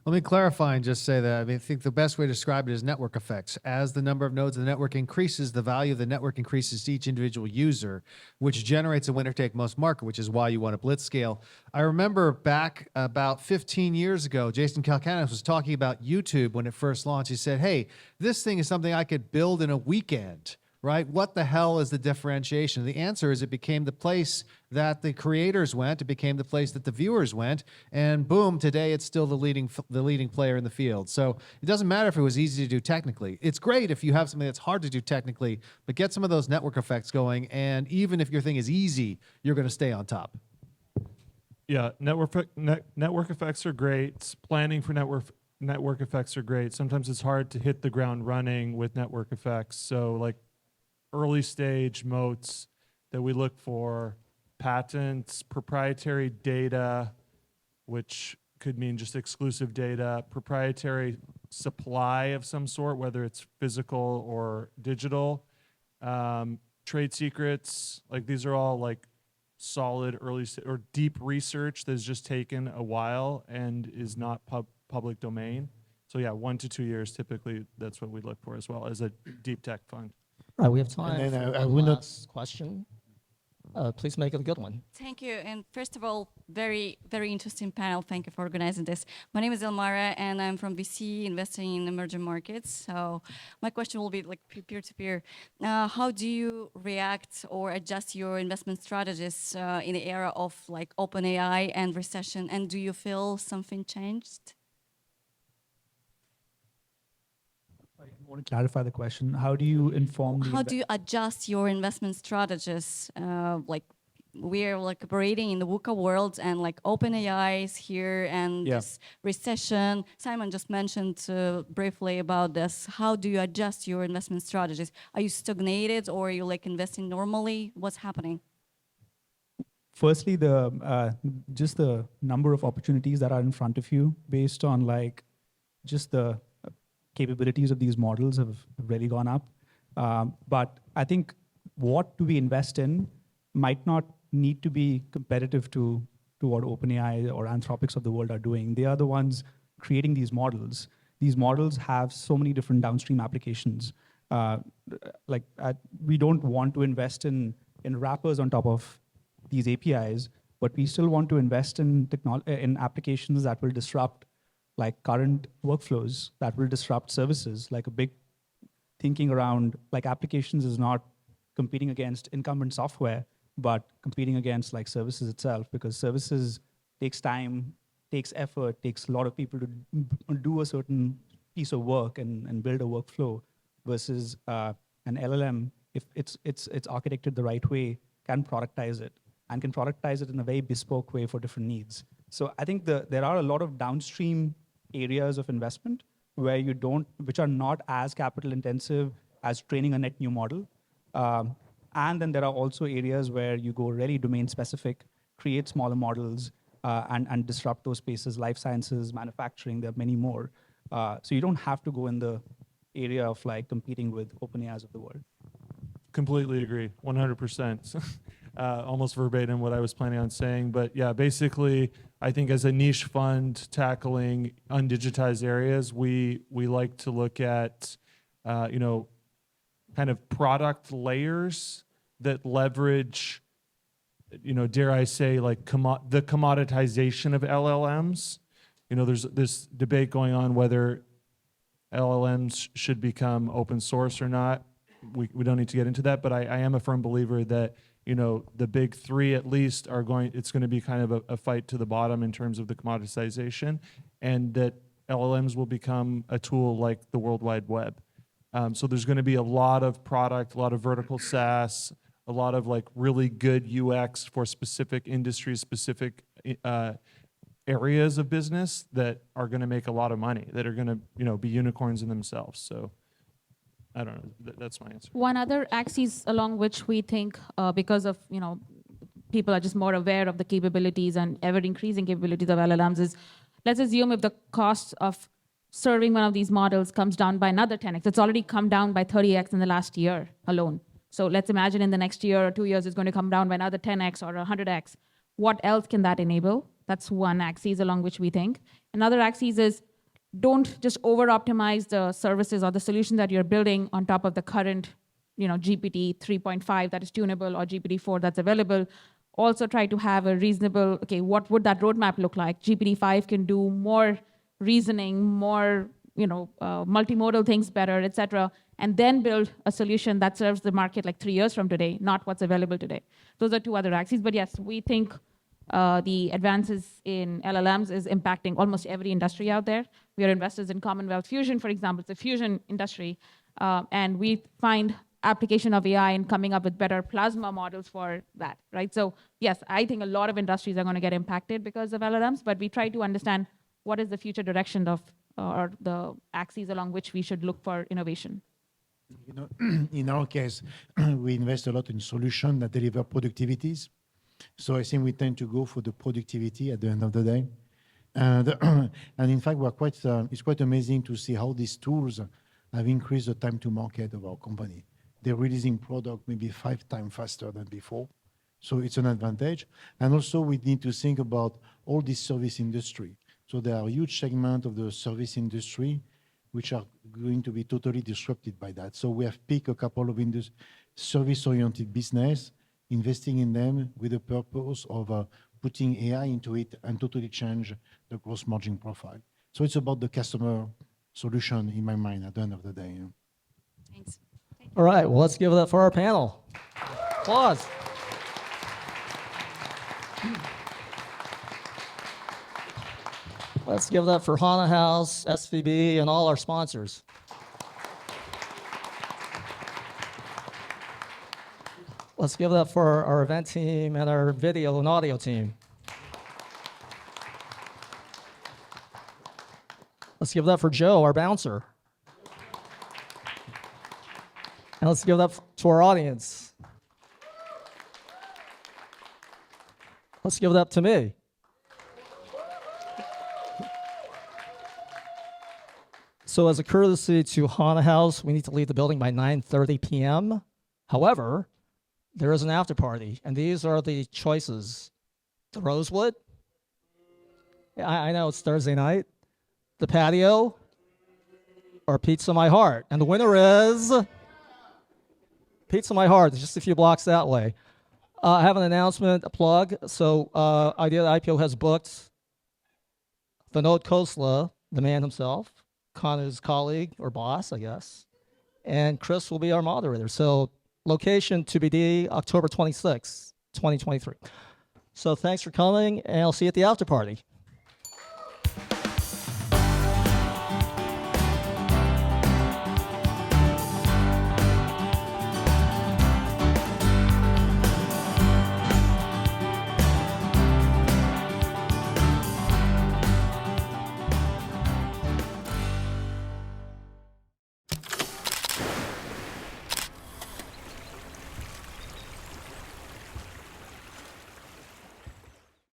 Let me clarify and just say that I think the best way to describe it is network effects. As the number of nodes in the network increases, the value of the network increases to each individual user, which generates a winner-take-most market, which is why you want to blitzscale. I remember back about 15 years ago, Jason Calacanis was talking about YouTube when it first launched. He said, hey, this thing is something I could build in a weekend. Right? What the hell is the differentiation? The answer is it became the place that the creators went. It became the place that the viewers went. And boom, today it's still the leading player in the field. So it doesn't matter if it was easy to do technically. It's great if you have something that's hard to do technically, but get some of those network effects going. And even if your thing is easy, you're going to stay on top. Yeah, network effects are great. Planning for network effects are great. Sometimes it's hard to hit the ground running with network effects. So like early stage moats that we look for, patents, proprietary data, which could mean just exclusive data, proprietary supply of some sort, whether it's physical or digital, trade secrets, like these are all like solid early or deep research that's just taken a while and is not public domain. So yeah, 1 to 2 years, typically that's what we look for as well as a deep tech fund. All right, we have time And then for I one will not- last question. Please make it a good one. Thank you. And first of all, very, very interesting panel. Thank you for organizing this. My name is Elmara, and I'm from VC, investing in emerging markets. So my question will be like peer-to-peer. How do you react or adjust your investment strategies in the era of like open AI and recession? And do you feel something changed? I want to clarify the question. How do you inform How do you adjust your investment strategies? Like we're like operating in the VUCA world, and like OpenAI is here, and this recession. Simon just mentioned briefly about this. How do you adjust your investment strategies? Are you stagnated, or are you like investing normally? What's happening? Firstly, just the number of opportunities that are in front of you based on like just the capabilities of these models have really gone up. But I think what do we invest in might not need to be competitive to what OpenAI or Anthropics of the world are doing. They are the ones creating these models. These models have so many different downstream applications. We don't want to invest in wrappers on top of these APIs, but we still want to invest in applications that will disrupt like current workflows, that will disrupt services. Like a big thinking around like applications is not competing against incumbent software, but competing against like services itself, because services takes time, takes effort, takes a lot of people to do a certain piece of work and build a workflow, versus an LLM, if it's architected the right way, can productize it and can productize it in a very bespoke way for different needs. So I think there are a lot of downstream areas of investment which are not as capital intensive as training a net new model. And then there are also areas where you go really domain specific, create smaller models, and disrupt those spaces, life sciences, manufacturing, there are many more. So you don't have to go in the area of like competing with OpenAIs of the world. Completely agree, 100%. Almost verbatim what I was planning on saying, but yeah, basically, I think as a niche fund tackling undigitized areas, we like to look at, kind of product layers that leverage, dare I say, like the commoditization of LLMs. There's this debate going on whether LLMs should become open source or not. We don't need to get into that, but I am a firm believer that the big three at least it's going to be kind of a fight to the bottom in terms of the commoditization, and that LLMs will become a tool like the World Wide Web. So there's going to be a lot of product, a lot of vertical SaaS, a lot of like really good UX for specific industries, specific areas of business that are going to make a lot of money, that are going to be unicorns in themselves. So I don't know. That's my answer. One other axis along which we think, because of people are just more aware of the capabilities and ever increasing capabilities of LLMs, is let's assume if the cost of serving one of these models comes down by another 10x. It's already come down by 30x in the last year alone. So let's imagine in the next year or 2 years it's going to come down by another 10x or 100x. What else can that enable? That's one axis along which we think. Another axis is don't just over-optimize the services or the solution that you're building on top of the current, GPT 3.5 that is tunable or GPT-4 that's available. Also try to have a reasonable, what would that roadmap look like? GPT-5 can do more reasoning, more, multimodal things better, et cetera, and then build a solution that serves the market like 3 years from today, not what's available today. Those are two other axes. But yes, we think the advances in LLMs is impacting almost every industry out there. We are investors in Commonwealth Fusion, for example. It's a fusion industry. And we find application of AI in coming up with better plasma models for that, right? So yes, I think a lot of industries are going to get impacted because of LLMs, but we try to understand what is the future direction of or the axes along which we should look for innovation. In our case, we invest a lot in solutions that deliver productivities. So I think we tend to go for the productivity at the end of the day. And in fact, it's quite amazing to see how these tools have increased the time to market of our company. They're releasing product maybe 5 times faster than before. So it's an advantage. And also we need to think about all this service industry. So there are a huge segment of the service industry which are going to be totally disrupted by that. So we have picked a couple of service-oriented business, investing in them with the purpose of putting AI into it and totally change the gross margin profile. So it's about the customer solution in my mind at the end of the day. Thanks. All right, well, let's give that for our panel. Applause. Let's give that for HANA House, SVB, and all our sponsors. Let's give it up for our event team and our video and audio team. Let's give it up for Joe, our bouncer. And let's give it up to our audience. Let's give it up to me. So as a courtesy to Haunted House, we need to leave the building by 9:30 p.m. However, there is an after party, and these are the choices. The Rosewood. I know it's Thursday night. The patio, or Pizza My Heart. And the winner is Pizza My Heart. It's just a few blocks that way. I have an announcement, a plug. So Idea IPO has booked Vinod Khosla, the man himself, Kanu's colleague or boss, I guess. And Chris will be our moderator. So location TBD, October 26th, 2023. So thanks for coming, and I'll see you at the after party.